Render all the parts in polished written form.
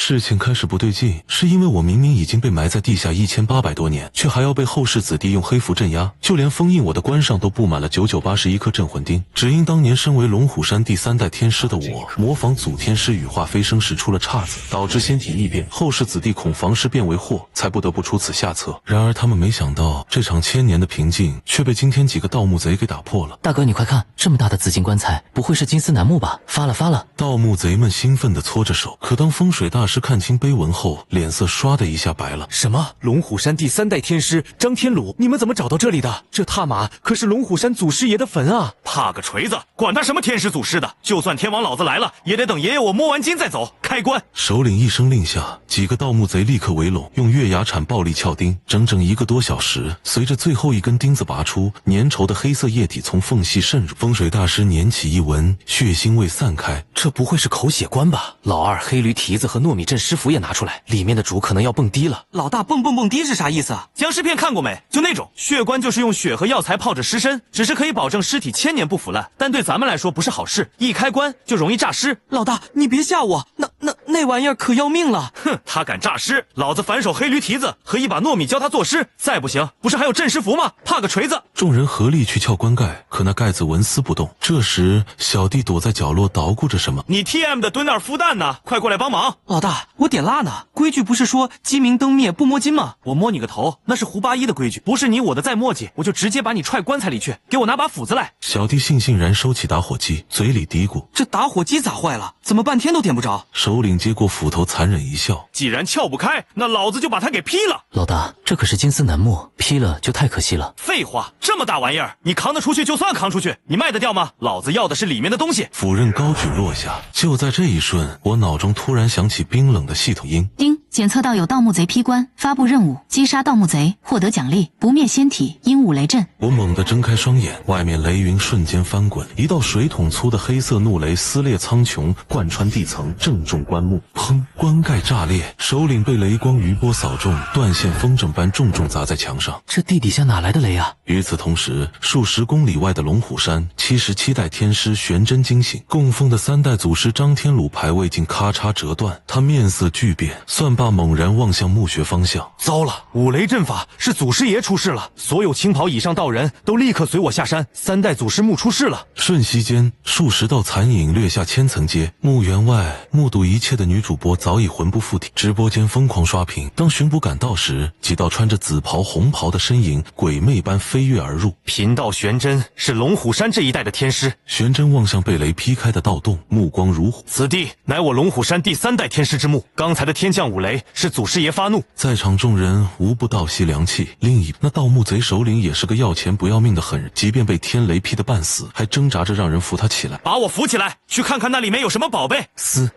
事情开始不对劲，是因为我明明已经被埋在地下1800多年，却还要被后世子弟用黑符镇压，就连封印我的棺上都布满了9981颗镇魂钉。只因当年身为龙虎山第3代天师的我，模仿祖天师羽化飞升时出了岔子，导致仙体异变，后世子弟恐防尸变为祸，才不得不出此下策。然而他们没想到，这场千年的平静却被今天几个盗墓贼给打破了。大哥，你快看，这么大的紫金棺材，不会是金丝楠木吧？发了发了！盗墓贼们兴奋地搓着手，可当风水大师看清碑文后，脸色唰的一下白了。什么？龙虎山第3代天师张天鲁，你们怎么找到这里的？这踏马可是龙虎山祖师爷的坟啊！怕个锤子！管他什么天师祖师的，就算天王老子来了，也得等爷爷我摸完金再走。开棺！首领一声令下，几个盗墓贼立刻围拢，用月牙铲暴力撬钉，整整1个多小时。随着最后一根钉子拔出，粘稠的黑色液体从缝隙渗入。风水大师捻起一闻，血腥味散开。这不会是口血棺吧？老二，黑驴蹄子和糯米阵师符也拿出来，里面的主可能要蹦迪了。老大，蹦迪是啥意思啊？僵尸片看过没？就那种血棺，就是用血和药材泡着尸身，只是可以保证尸体1000年不腐烂，但对咱们来说不是好事，一开棺就容易诈尸。老大，你别吓我，那玩意儿可要命了！哼，他敢诈尸，老子反手黑驴蹄子和一把糯米教他做尸，再不行，不是还有镇尸符吗？怕个锤子！众人合力去撬棺盖，可那盖子纹丝不动。这时，小弟躲在角落捣鼓着什么。你 TM 的蹲那儿孵蛋呢，快过来帮忙！老大，我点蜡呢。规矩不是说鸡鸣灯灭不摸金吗？我摸你个头，那是胡八一的规矩，不是你我的再墨迹，我就直接把你踹棺材里去。给我拿把斧子来！小弟悻然收起打火机，嘴里嘀咕：这打火机咋坏了？怎么半天都点不着？首领接过斧头，残忍一笑：既然撬不开，那老子就把它给劈了。老大，这可是金丝楠木，劈了就太可惜了。废话，这么大玩意儿，你扛得出去就算扛出去，你卖得掉吗？老子要的是里面的东西。斧刃高举落下，就在这一瞬，我脑中突然响起冰冷的系统音：丁，检测到有盗墓贼劈棺，发布任务，击杀盗墓贼，获得奖励，不灭仙体，鹦鹉雷阵。我猛地睁开双眼，外面雷云瞬间翻滚，一道水桶粗的黑色怒雷撕裂苍穹，贯穿地层，正中棺木。砰！棺盖炸裂，首领被雷光余波扫中，断线风筝般重重砸在墙上。这地底下哪来的雷啊？与此同时，数十公里外的龙虎山，77代天师玄真惊醒，供奉的3代祖师张天鲁牌位竟咔嚓折断，他面色巨变，算罢猛然望向墓穴方向。糟了，五雷阵法是祖师爷出事了，所有青袍以上道人都立刻随我下山，3代祖师墓出事了。瞬息间，数十道残影掠下千层阶，墓园外目睹一切的女主播早已魂不附体，直播间疯狂刷屏。当巡捕赶到时，几道穿着紫袍红袍的身影鬼魅般飞跃而入。贫道玄真是龙虎山这一代的天师。玄真望向被雷劈开的盗洞，目光如火。此地乃我龙虎山第3代天师之墓，刚才的天降五雷是祖师爷发怒。在场众人无不倒吸凉气。另一那盗墓贼首领也是个要钱不要命的狠人，即便被天雷劈得半死，还挣扎着让人扶他起来。把我扶起来，去看看那里面有什么宝贝。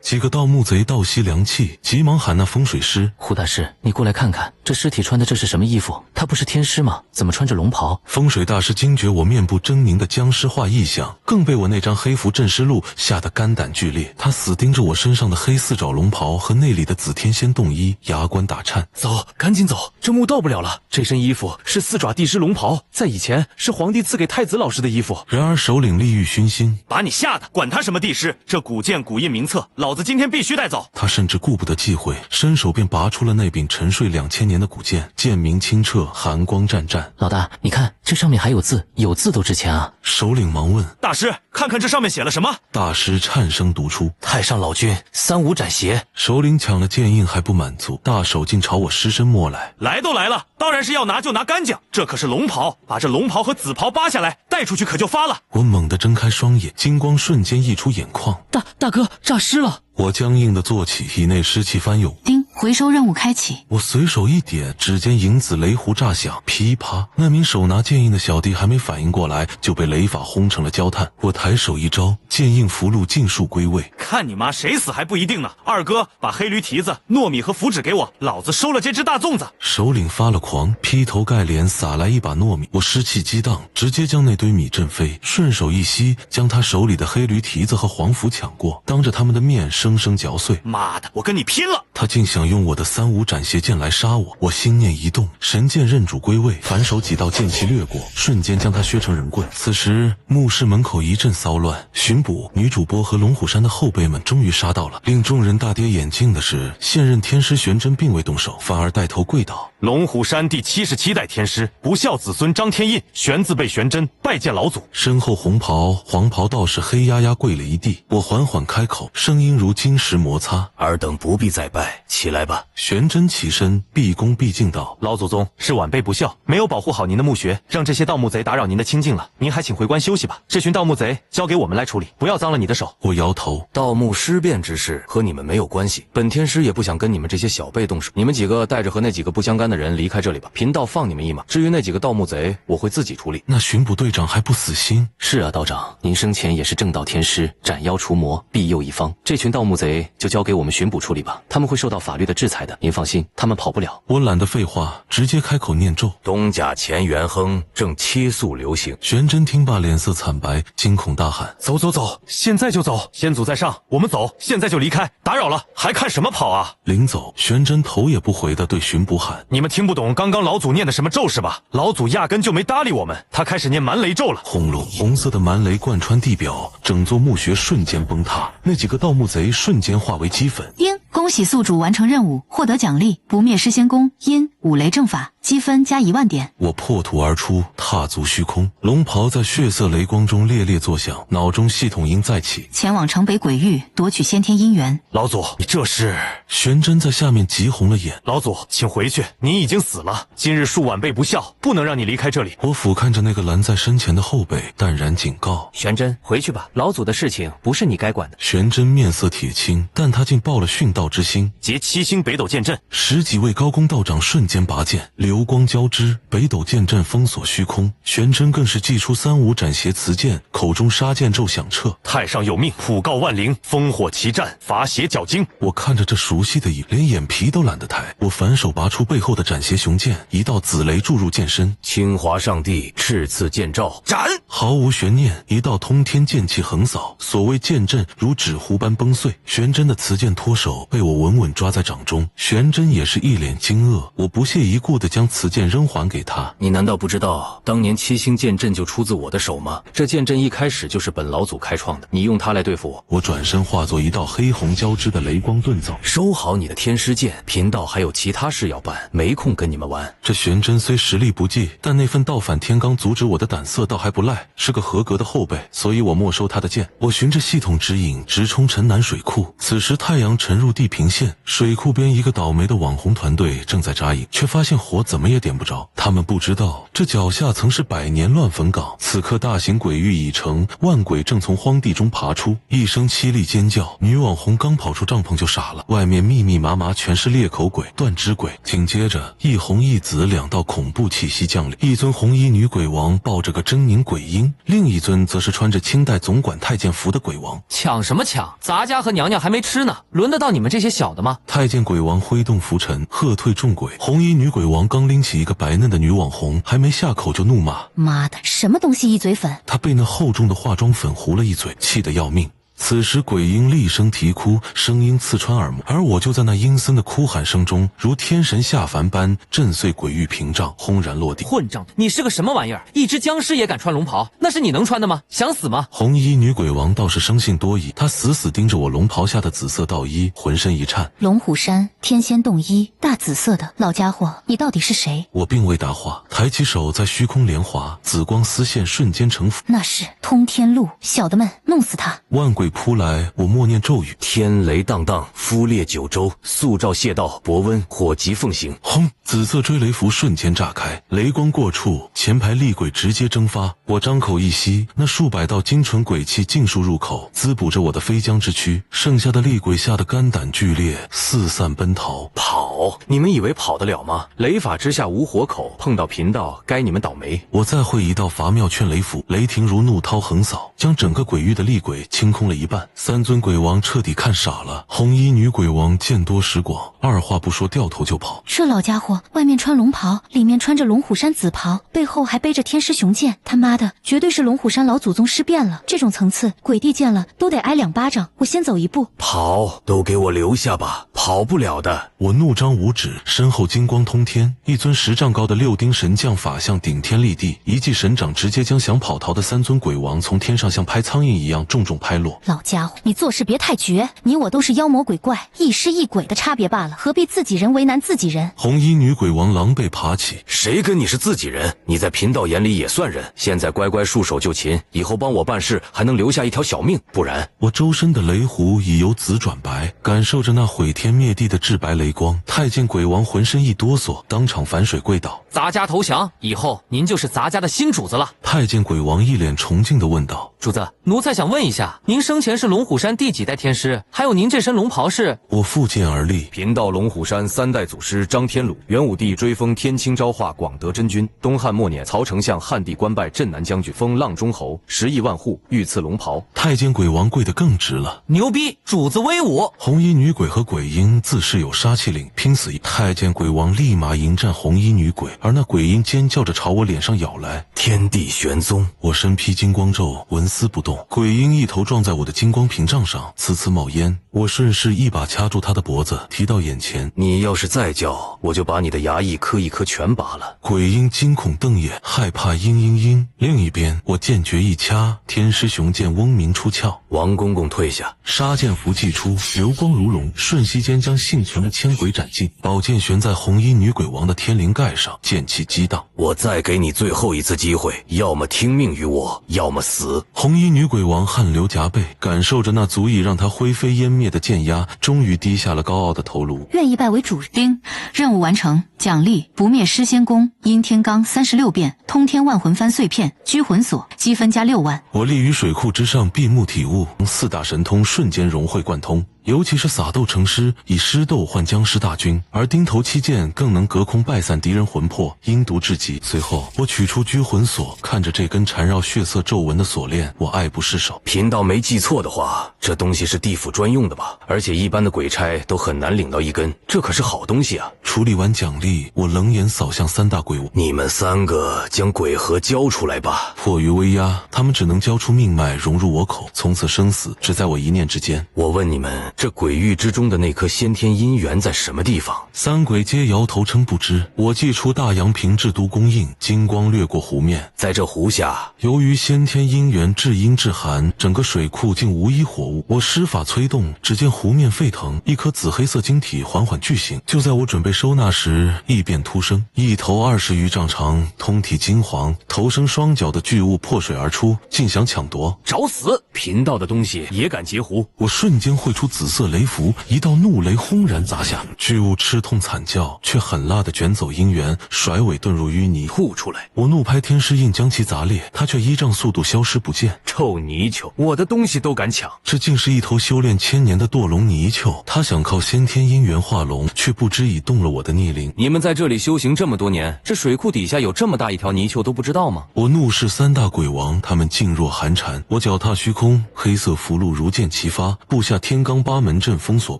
几个盗墓贼倒吸凉气，急忙喊那风水师：胡大师，你过来看看，这尸体穿的这是什么衣服？他不是天师吗？怎么穿着龙袍？风水大师惊觉我面部狰狞的僵尸化异象，更被我那张黑符镇尸录吓得肝胆俱裂。他死盯着我身上的黑四爪龙袍和内里的紫天仙洞衣，牙关打颤。走，赶紧走，这墓盗不了了。这身衣服是4爪地师龙袍，在以前是皇帝赐给太子老师的衣服。然而首领利欲熏心，把你吓得，管他什么地师，这古剑古印名册，老子今天必须带走。他甚至顾不得忌讳，伸手便拔出了那柄沉睡2000年的古剑，剑名清澈，寒光湛湛。老大，你看这上面还有字，有字都值钱啊。首领忙问：大师，看看这上面写了什么？大师颤声读出：太上老君3五斩邪。首领抢了剑印还不满足，大手竟朝我尸身摸来。来都来了，当然是要拿就拿干净，这可是龙袍，把这龙袍和紫袍扒下来带出去可就发了。我猛地睁开双眼，金光瞬间溢出眼眶。大哥诈尸了。我僵硬地坐起，体内湿气翻涌。丁，回收任务开启。我随手一点，指尖银紫雷壶炸响，噼啪！那名手拿剑印的小弟还没反应过来，就被雷法轰成了焦炭。我抬手一招，剑印符箓尽数归位。看你妈，谁死还不一定呢！二哥，把黑驴蹄子、糯米和符纸给我，老子收了这只大粽子。首领发了狂，劈头盖脸撒来一把糯米，我湿气激荡，直接将那堆米震飞，顺手一吸，将他手里的黑驴蹄子和黄符抢过，当着他们的面生生嚼碎。妈的，我跟你拼了！他竟想想用我的三五斩邪剑来杀我。我心念一动，神剑认主归位，反手几道剑气掠过，瞬间将他削成人棍。此时墓室门口一阵骚乱，巡捕、女主播和龙虎山的后辈们终于杀到了。令众人大跌眼镜的是，现任天师玄真并未动手，反而带头跪倒。龙虎山第77代天师不孝子孙张天印，玄字辈玄真，拜见老祖。身后红袍、黄袍道士黑压压跪了一地。我缓缓开口，声音如金石摩擦：“尔等不必再拜，起来吧。”玄真起身，毕恭毕敬道：“老祖宗，是晚辈不孝，没有保护好您的墓穴，让这些盗墓贼打扰您的清静了。您还请回关休息吧。这群盗墓贼交给我们来处理，不要脏了你的手。”我摇头：“盗墓尸变之事和你们没有关系，本天师也不想跟你们这些小辈动手。你们几个带着和那几个不相干的人离开这里吧，贫道放你们一马。至于那几个盗墓贼，我会自己处理。”那巡捕队长还不死心？是啊，道长，您生前也是正道天师，斩妖除魔，庇佑一方。这群盗墓贼就交给我们巡捕处理吧，他们会受到法律的制裁的。您放心，他们跑不了。我懒得废话，直接开口念咒。东甲乾元亨正切速流行。玄真听罢脸色惨白，惊恐大喊：“走走走，现在就走！先祖在上，我们走，现在就离开，打扰了，还看什么跑啊？”临走，玄真头也不回地对巡捕喊：“你们听不懂刚刚老祖念的什么咒是吧？老祖压根就没搭理我们，他开始念蛮雷咒了。”轰隆，红色的蛮雷贯穿地表，整座墓穴瞬间崩塌，那几个盗墓贼瞬间化为齑粉。恭喜宿主完成任务，获得奖励：不灭失仙功，阴五雷正法，积分加10000点。我破土而出，踏足虚空，龙袍在血色雷光中猎猎作响，脑中系统音再起，前往城北鬼域夺取先天姻缘。老祖，你这是……玄真在下面急红了眼。老祖，请回去，您已经死了。今日恕晚辈不孝，不能让你离开这里。我俯瞰着那个拦在身前的后辈，淡然警告：“玄真，回去吧，老祖的事情不是你该管的。”玄真面色铁青，但他竟抱了殉道之心。结7星北斗剑阵，10几位高宫道长瞬间拔剑，流光交织，北斗剑阵封锁虚空。玄真更是祭出3、5斩邪词剑，口中杀剑咒响彻：“太上有命，普告万灵，烽火齐战，伐邪剿精。”我看着这熟悉的影，连眼皮都懒得抬。我反手拔出背后的斩邪雄剑，一道紫雷注入剑身。清华上帝赤赐剑诏，斩！毫无悬念，一道通天剑气横扫，所谓剑阵如纸糊般崩碎。玄真的瓷剑脱手，被我稳稳抓在掌中。玄真也是一脸惊愕，我不屑一顾地将瓷剑扔还给他。你难道不知道当年7星剑阵就出自我的手吗？这剑阵一开始就是本老祖开创的，你用它来对付我。我转身化作一道黑红交织的雷光遁走。收好你的天师剑，贫道还有其他事要办，没空跟你们玩。这玄真虽实力不济，但那份倒反天罡阻止我的胆色倒还不赖，是个合格的后辈，所以我没收他的剑。我循着系统指引直冲城南水库。此时太阳沉入地平线，水库边一个倒霉的网红团队正在扎营，却发现火怎么也点不着。他们不知道这脚下曾是百年乱坟岗，此刻大型鬼域已成，万鬼正从荒地中爬出。一声凄厉尖叫，女网红刚跑出帐篷就傻了，外面密密麻麻全是裂口鬼、断肢鬼。紧接着一红一紫2道恐怖气息降临，一尊红衣女鬼王抱着个狰狞鬼婴，另一尊则是穿着清代总管太监服的鬼王。抢什么抢？咱家和娘娘还没吃呢，轮得到你们这些小的吗？太监鬼王挥动拂尘，喝退众鬼。红衣女鬼王刚拎起一个白嫩的女网红，还没下口就怒骂：“妈的，什么东西一嘴粉！”她被那厚重的化妆粉糊了一嘴，气得要命。此时鬼婴厉声啼哭，声音刺穿耳膜，而我就在那阴森的哭喊声中，如天神下凡般震碎鬼域屏障，轰然落地。混账！你是个什么玩意儿？一只僵尸也敢穿龙袍？那是你能穿的吗？想死吗？红衣女鬼王倒是生性多疑，她死死盯着我龙袍下的紫色道衣，浑身一颤。龙虎山天仙洞衣，大紫色的，老家伙，你到底是谁？我并未答话，抬起手在虚空连划，紫光丝线瞬间成符。那是通天路，小的们，弄死他！万鬼扑来，我默念咒语：天雷荡荡，夫裂九州，速照谢道，博温，火急奉行。轰！紫色追雷符瞬间炸开，雷光过处，前排厉鬼直接蒸发。我张口一吸，那数百道精纯鬼气尽数入口，滋补着我的飞僵之躯。剩下的厉鬼吓得肝胆俱裂，四散奔逃。跑？你们以为跑得了吗？雷法之下无活口，碰到贫道，该你们倒霉。我再会一道伐妙劝雷符，雷霆如怒涛横扫，将整个鬼域的厉鬼清空了了一半。三尊鬼王彻底看傻了，红衣女鬼王见多识广，二话不说掉头就跑。这老家伙外面穿龙袍，里面穿着龙虎山紫袍，背后还背着天师雄剑，他妈的绝对是龙虎山老祖宗尸变了。这种层次鬼帝见了都得挨2巴掌。我先走一步。跑都给我留下吧，跑不了的。我怒张五指，身后金光通天，一尊10丈高的6丁神将法相顶天立地，一记神掌直接将想跑逃的3尊鬼王从天上像拍苍蝇一样重重拍落。老家伙，你做事别太绝，你我都是妖魔鬼怪，一尸一鬼的差别罢了，何必自己人为难自己人？红衣女鬼王狼狈爬起，谁跟你是自己人？你在贫道眼里也算人，现在乖乖束手就擒，以后帮我办事还能留下一条小命，不然……我周身的雷弧已由紫转白，感受着那毁天灭地的至白雷光。太监鬼王浑身一哆嗦，当场反水跪倒。杂家投降，以后您就是杂家的新主子了。太监鬼王一脸崇敬地问道：“主子，奴才想问一下，您生前是龙虎山第几代天师？还有您这身龙袍是？”我负剑而立，贫道龙虎山3代祖师张天鲁，元武帝追封天清昭化广德真君，东汉末年曹丞相汉帝官拜镇南将军，封阆中侯，10亿万户，御赐龙袍。太监鬼王跪得更直了，牛逼，主子威武！红衣女鬼和鬼婴自是有杀气岭，拼死！太监鬼王立马迎战红衣女鬼，而那鬼婴尖叫着朝我脸上咬来。天地玄宗，我身披金光咒，纹丝不动。鬼婴一头撞在我的金光屏障上，呲呲冒烟。我顺势一把掐住他的脖子，提到眼前。你要是再叫，我就把你的牙一颗一颗全拔了。鬼婴惊恐瞪眼，害怕嘤嘤嘤。另一边，我剑诀一掐，天师雄剑嗡鸣出鞘。王公公退下，杀剑符祭出，流光如龙，瞬息间将幸存的千鬼斩尽。宝剑悬在红衣女鬼王的天灵盖上，剑气激荡。我再给你最后一次机会，要么听命于我，要么死。红衣女鬼王汗流浃背，感受着那足以让她灰飞烟灭的剑压，终于低下了高傲的头颅。愿意拜为主。丁，任务完成，奖励不灭失仙功，阴天罡36变，通天万魂幡碎片，拘魂锁，积分加6万。我立于水库之上，闭目体悟，4大神通瞬间融会贯通。尤其是撒豆成狮，以狮斗换僵尸大军，而钉头七剑更能隔空败散敌人魂魄，阴毒至极。随后，我取出拘魂锁，看着这根缠绕血色皱纹的锁链，我爱不释手。贫道没记错的话，这东西是地府专用的吧？而且一般的鬼差都很难领到一根，这可是好东西啊！处理完奖励，我冷眼扫向3大鬼王，你们3个将鬼核交出来吧。迫于威压，他们只能交出命脉融入我口，从此生死只在我一念之间。我问你们，这鬼域之中的那颗先天姻缘在什么地方？3鬼皆摇头称不知。我祭出大阳平制毒攻印，金光掠过湖面，在这湖下，由于先天姻缘至阴至寒，整个水库竟无一火物。我施法催动，只见湖面沸腾，一颗紫黑色晶体缓缓巨行。就在我准备收纳时，异变突生，一头20余丈长、通体金黄、头生双角的巨物破水而出，竟想抢夺。找死！贫道的东西也敢截湖！我瞬间汇出紫色雷符，一道怒雷轰然砸下，巨物吃痛惨叫，却狠辣地卷走姻缘，甩尾遁入淤泥。吐出来！我怒拍天师印将其砸裂，他却依仗速度消失不见。臭泥鳅，我的东西都敢抢！这竟是一头修炼1000年的堕龙泥鳅，他想靠先天姻缘化龙，却不知已动了我的逆鳞。你们在这里修行这么多年，这水库底下有这么大一条泥鳅都不知道吗？我怒视3大鬼王，他们噤若寒蝉。我脚踏虚空，黑色符箓如箭齐发，布下天罡8门阵，封锁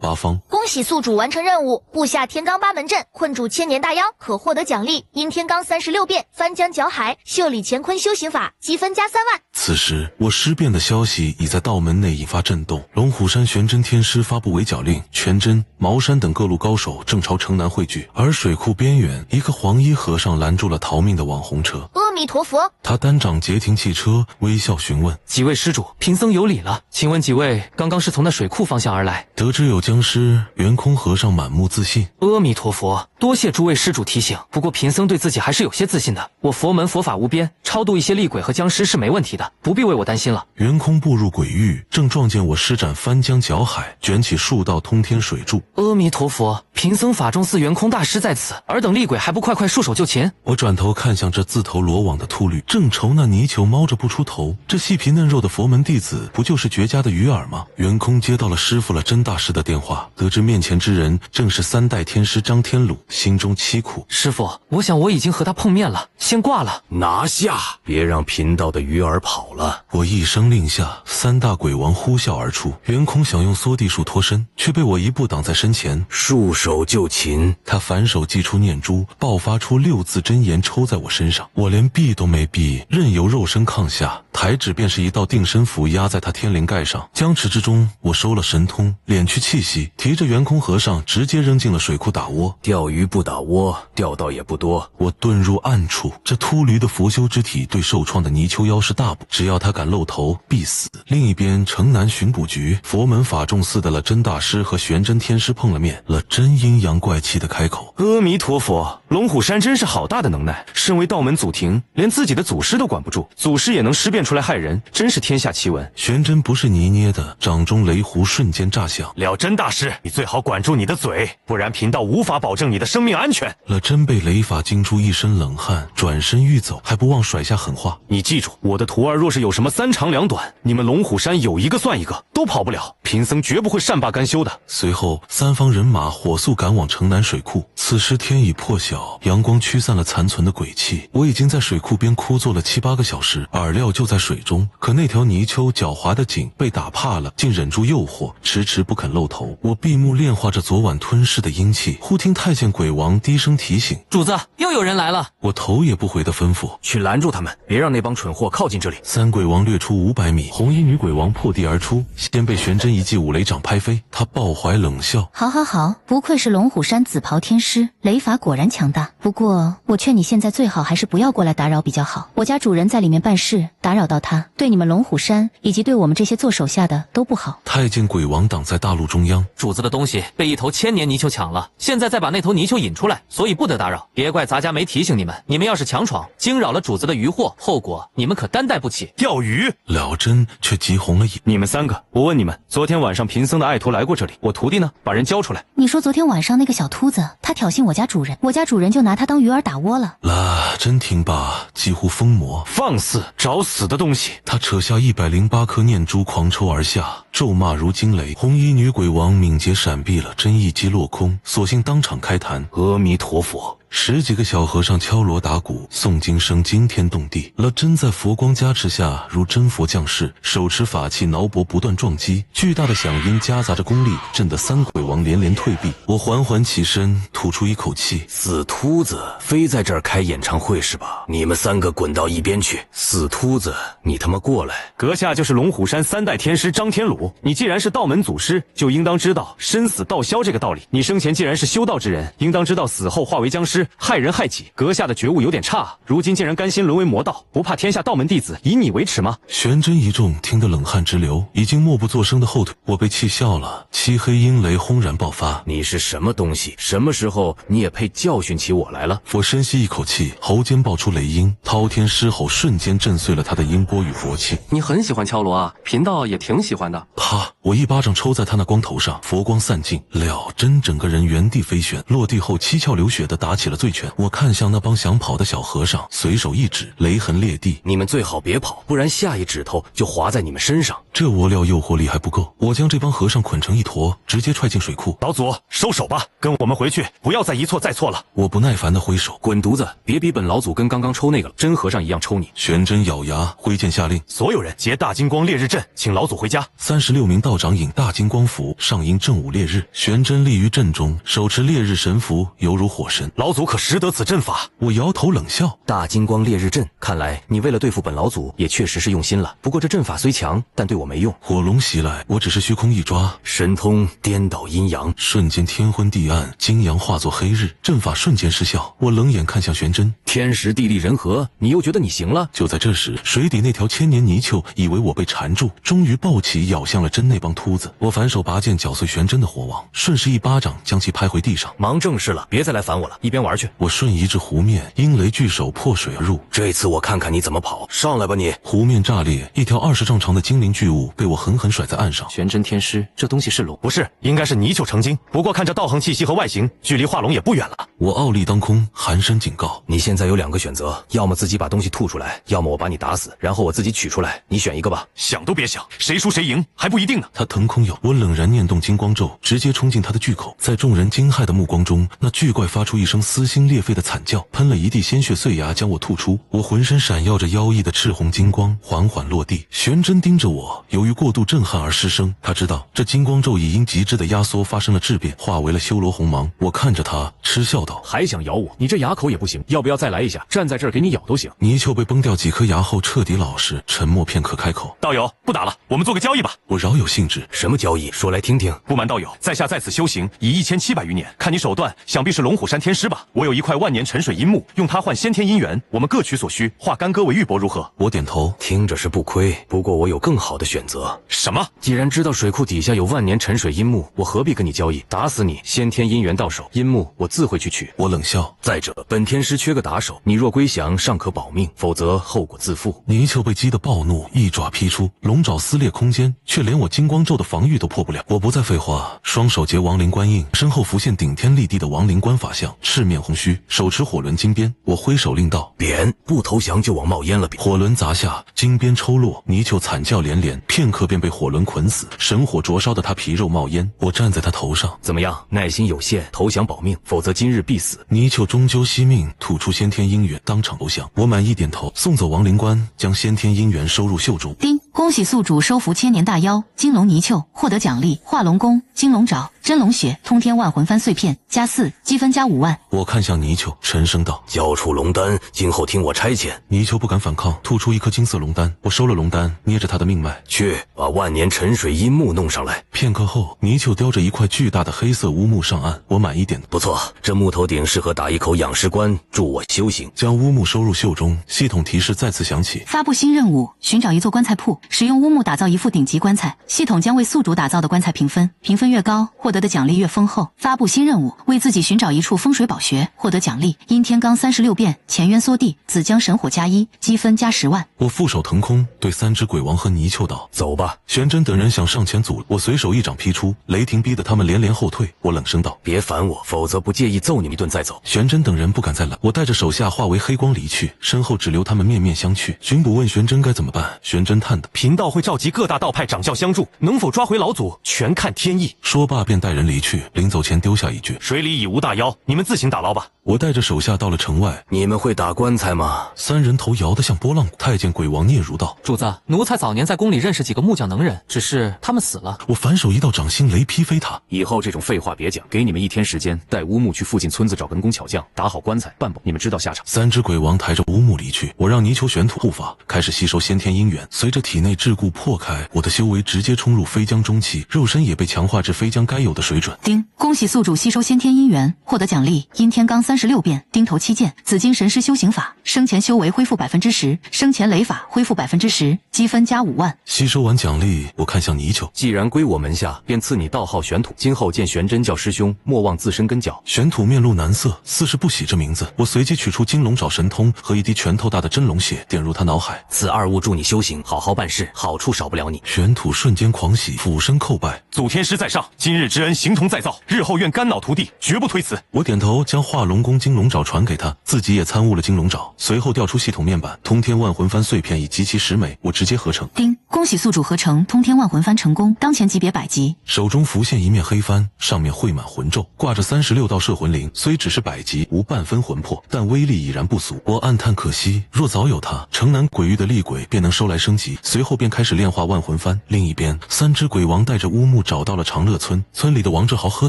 8方。恭喜宿主完成任务，布下天罡8门阵，困住千年大妖，可获得奖励阴天罡36变，翻江搅海，袖里乾坤修行法，积分加3万。此时，我尸变的消息已在道门内引发震动。龙虎山玄真天师发布围剿令，全真、茅山等各路高手正朝城南汇聚。而水库边缘，一个黄衣和尚拦住了逃命的网红车。阿弥陀佛！他单掌截停汽车，微笑询问：“几位施主，贫僧有礼了，请问几位刚刚是从那水库方向而来？”得知有僵尸，圆空和尚满目自信：“阿弥陀佛，多谢诸位施主提醒。不过贫僧对自己还是有些自信的，我佛门佛法无边，超度一些厉鬼和僵尸是没问题的，不必为我担心了。”圆空步入鬼域，正撞见我施展翻江搅海，卷起数道通天水柱。阿弥陀佛，贫僧法中寺圆空大师在此，尔等厉鬼还不快快束手就擒？我转头看向这自投罗网的秃驴，正愁那泥鳅猫着不出头。这细皮嫩肉的佛门弟子，不就是绝佳的鱼饵吗？圆空接到了师傅了甄大师的电话，得知面前之人正是3代天师张天鲁，心中凄苦。师傅，我想我已经和他碰面了，先挂了。拿下，别让贫道的鱼儿跑了。我一声令下，3大鬼王呼啸而出，袁空想用缩地术脱身，却被我一步挡在身前，束手就擒。他反手祭出念珠，爆发出6字真言抽在我身上，我连避都没避，任由肉身抗下，抬指便是一道定身符压在他天灵盖上。僵持之中，我收了神通，敛去气息，提着圆空和尚直接扔进了水库打窝。钓鱼不打窝，钓到也不多。我遁入暗处，这秃驴的伏修之体对受创的泥鳅妖是大补，只要他敢露头必死。另一边城南巡捕局，佛门法众寺的了真大师和玄真天师碰了面，了真阴阳怪气的开口：阿弥陀佛，龙虎山真是好大的能耐，身为道门祖庭，连自己的祖师都管不住，祖师也能尸变出来害人，真是天下奇闻。玄真不是泥捏的，掌中雷弧瞬间炸响。了真大师，你最好管住你的嘴，不然贫道无法保证你的生命安全。了真被雷法惊出一身冷汗，转身欲走，还不忘甩下狠话：你记住，我的徒儿若是有什么3长2短，你们龙虎山有一个算一个，都跑不了。贫僧绝不会善罢甘休的。随后3方人马火速赶往城南水库。此时天已破晓，阳光驱散了残存的鬼气。我已经在水库边枯坐了7、8个小时，饵料就在水中，可那条泥鳅狡猾的紧，被打怕了，竟忍住诱惑，迟迟不肯露头。我闭目炼化着昨晚吞噬的阴气，忽听太监鬼王低声提醒：主子，又有人来了。我头也不回的吩咐：去拦住他们，别让那帮蠢货靠近这里。3鬼王掠出500米，红衣女鬼王破地而出，先被玄真一记五雷掌拍飞。他抱怀冷笑：好好好，不愧是龙虎山紫袍天师，雷法果然强大。不过我劝你现在最好还是不要过来打扰比较好，我家主人在里面办事，打扰到他，对你们龙虎山以及对我们这些做手下的都不好。太监鬼王挡在大路中央，主子的东西被一头1000年泥鳅抢了，现在再把那头泥鳅引出来，所以不得打扰。别怪咱家没提醒你们，你们要是强闯，惊扰了主子的渔获，后果你们可担待不起。钓鱼，了真却急红了眼。你们3个，我问你们，昨天晚上贫僧的爱徒来过这里，我徒弟呢？把人交出来。你说昨天晚上那个小秃子，他挑衅我家主人，我家主人就拿他当鱼饵打窝了。啦，真听罢，几乎疯魔，放肆，找死的东西！他扯下108颗念珠狂抽而下，咒骂如惊雷。红衣女鬼王敏捷闪避了，真一击落空，索性当场开坛：阿弥陀佛。10几个小和尚敲锣打鼓，诵经声惊天动地。了真在佛光加持下如真佛降世，手持法器挠脖不断撞击，巨大的响音夹杂着功力，震得3鬼王连连退避。我缓缓起身，吐出一口气：死秃子，非在这儿开演唱会是吧？你们3个滚到一边去！死秃子，你他妈过来！阁下就是龙虎山3代天师张天鲁，你既然是道门祖师，就应当知道生死道消这个道理。你生前既然是修道之人，应当知道死后化为僵尸，害人害己。阁下的觉悟有点差，如今竟然甘心沦为魔道，不怕天下道门弟子以你为耻吗？玄真一众听得冷汗直流，已经默不作声的后退。我被气笑了，漆黑阴雷轰然爆发。你是什么东西？什么时候你也配教训起我来了？我深吸一口气，喉间爆出雷音，滔天狮吼瞬间震碎了他的音波与佛气。你很喜欢敲锣啊？贫道也挺喜欢的。啪！我一巴掌抽在他那光头上，佛光散尽，了真整个人原地飞旋，落地后七窍流血的打起了醉拳。我看向那帮想跑的小和尚，随手一指，雷痕裂地。你们最好别跑，不然下一指头就划在你们身上。这倭料诱惑力还不够，我将这帮和尚捆成一坨，直接踹进水库。老祖，收手吧，跟我们回去，不要再一错再错了。我不耐烦地挥手：滚犊子，别逼本老祖跟刚刚抽那个真和尚一样抽你。玄真咬牙挥剑下令：所有人结大金光烈日阵，请老祖回家。36名道长引大金光符上迎正午烈日，玄真立于阵中，手持烈日神符，犹如火神。老祖可识得此阵法？我摇头冷笑：大金光烈日阵，看来你为了对付本老祖也确实是用心了。不过这阵法虽强，但对我没用。火龙袭来，我只是虚空一抓，神通颠倒阴阳，瞬间天昏地暗，金阳化作黑日，阵法瞬间失效。我冷眼看向玄真，天时地利人和，你又觉得你行了？就在这时，水底那条千年泥鳅以为我被缠住，终于暴起咬向了真那帮秃子。我反手拔剑绞碎玄真的火网，顺势一巴掌将其拍回地上。忙正事了，别再来烦我了，一边玩去。我瞬移至湖面，阴雷巨手破水而入。这次我看看你怎么跑，上来吧你！湖面炸裂，一条20丈长的精灵巨物被我狠狠甩在岸上。玄真天师，这东西是龙？不是，应该是泥鳅成精。不过看这道行气息和外形，距离化龙也不远了。我傲立当空，寒声警告：你现在有2个选择，要么自己把东西吐出来，要么我把你打死，然后我自己取出来，你选一个吧。想都别想，谁输谁赢还不一定呢。他腾空有。我冷然念动金光咒，直接冲进他的巨口。在众人惊骇的目光中，那巨怪发出一声撕心裂肺的惨叫，喷了一地鲜血碎牙将我吐出。我浑身闪耀着妖异的赤红金光，缓缓落地。玄真盯着我，由于过度震撼而失声。他知道这金光咒已因极致的压缩发生了质变，化为了修罗红芒。我看着他，嗤笑道：“还想咬我？你这牙口也不行，要不要再来一下？站在这儿给你咬都行。”泥鳅被崩掉几颗牙后彻底老实，沉默片刻开口：“道友，不打了，我们做个交易吧。”我饶有兴致：“什么交易？说来听听。”不瞒道友，在下在此修行已1700余年，看你手段，想必是龙虎山天师吧？我有一块万年沉水阴木，用它换先天姻缘，我们各取所需，化干戈为玉帛，如何？我点头，听着是不亏，不过我有更好的选择。什么？既然知道水库底下有万年沉水阴木，我何必跟你交易？打死你，先天姻缘到手，阴木我自会去取。我冷笑。再者，本天师缺个打手，你若归降，尚可保命，否则后果自负。泥鳅被激得暴怒，一爪劈出，龙爪撕裂空间，却连我金光咒的防御都破不了。我不再废话，双手结亡灵官印，身后浮现顶天立地的亡灵官法相，赤面红须，手持火轮金鞭。我挥手令道：“扁！不投降就往冒烟了扁！”火轮砸下，金鞭抽落，泥鳅惨叫连连，片刻便被火轮捆死，神火灼烧的他皮肉冒烟。我站在他头上，怎么样？耐心有限，投降保命，否则今日必死。泥鳅终究惜命，吐出先天姻缘，当场投降。我满意点头，送走亡灵官，将先天姻缘收入袖中。叮！恭喜宿主收服千年大妖金龙泥鳅，获得奖励化龙功、金龙爪、真龙血、通天万魂幡碎片加4，积分加5万。我看向泥鳅，沉声道：“交出龙丹，今后听我差遣。”泥鳅不敢反抗，吐出一颗金色龙丹。我收了龙丹，捏着他的命脉，去把万年沉水阴木弄上来。片刻后，泥鳅叼着一块巨大的黑色乌木上岸。我满意点头：“不错，这木头顶适合打一口养尸关，助我修行。”将乌木收入袖中，系统提示再次响起：发布新任务，寻找一座棺材铺，使用乌木打造一副顶级棺材。系统将为宿主打造的棺材评分，评分越高，获得的奖励越丰厚。发布新任务，为自己寻找一处风水宝穴，获得奖励阴天罡36变、乾渊缩地、紫江神火加1，积分加10万。我负手腾空，对3只鬼王和泥鳅道：“走吧。”玄真等人想上前阻，我随手一掌劈出，雷霆逼得他们连连后退。我冷声道：“别烦我，否则不介意揍你一顿再走。”玄真等人不敢再拦，我带着手下化为黑光离去，身后只留他们面面相觑。巡捕问玄真该怎么办，玄真叹道：“贫道会召集各大道派掌教相助，能否抓回老祖，全看天意。”说罢便带人离去，临走前丢下一句：“水里已无大妖，你们自行打捞吧。”我带着手下到了城外。你们会打棺材吗？3人头摇得像拨浪鼓。太监鬼王嗫嚅道：“主子，奴才早年在宫里认识几个木匠能人，只是他们死了。”我反手一道掌心雷劈飞他。以后这种废话别讲，给你们1天时间，带乌木去附近村子找人工巧匠，打好棺材办保，你们知道下场。3只鬼王抬着乌木离去，我让泥鳅玄土护法，开始吸收先天姻缘。随着体内桎梏破开，我的修为直接冲入飞江中期，肉身也被强化至飞江该有的水准。叮！恭喜宿主吸收先天姻缘，获得奖励阴天罡36变、钉头7剑、紫金神师修行法，生前修为恢复10%，生前雷法恢复10%，积分加5万。吸收完奖励，我看向泥鳅：“既然归我门下，便赐你道号玄土。今后见玄真教师兄，莫忘自身跟脚。”玄土面露难色，似是不喜这名字。我随即取出金龙爪神通和一滴拳头大的真龙血，点入他脑海。此2物助你修行，好好办事，好处少不了你。玄土瞬间狂喜，俯身叩拜：“祖天师在上，今日之恩形同再造，日后愿肝脑涂地，绝不推辞。”我点头，将化龙功金龙爪传给他，自己也参悟了金龙爪。随后调出系统面板，通天万魂幡碎片已集齐10枚，我直接合成。叮！恭喜宿主合成通天万魂幡成功，当前级别100级。手中浮现一面黑幡，上面绘满魂咒，挂着36道摄魂铃，虽只是100级，无半分魂魄，但威力已然不俗。我暗叹可惜，若早有他，城南鬼域的厉鬼便能收来升级。随后便开始炼化万魂幡。另一边，3只鬼王带着乌木找到了长乐村，村里的王志豪喝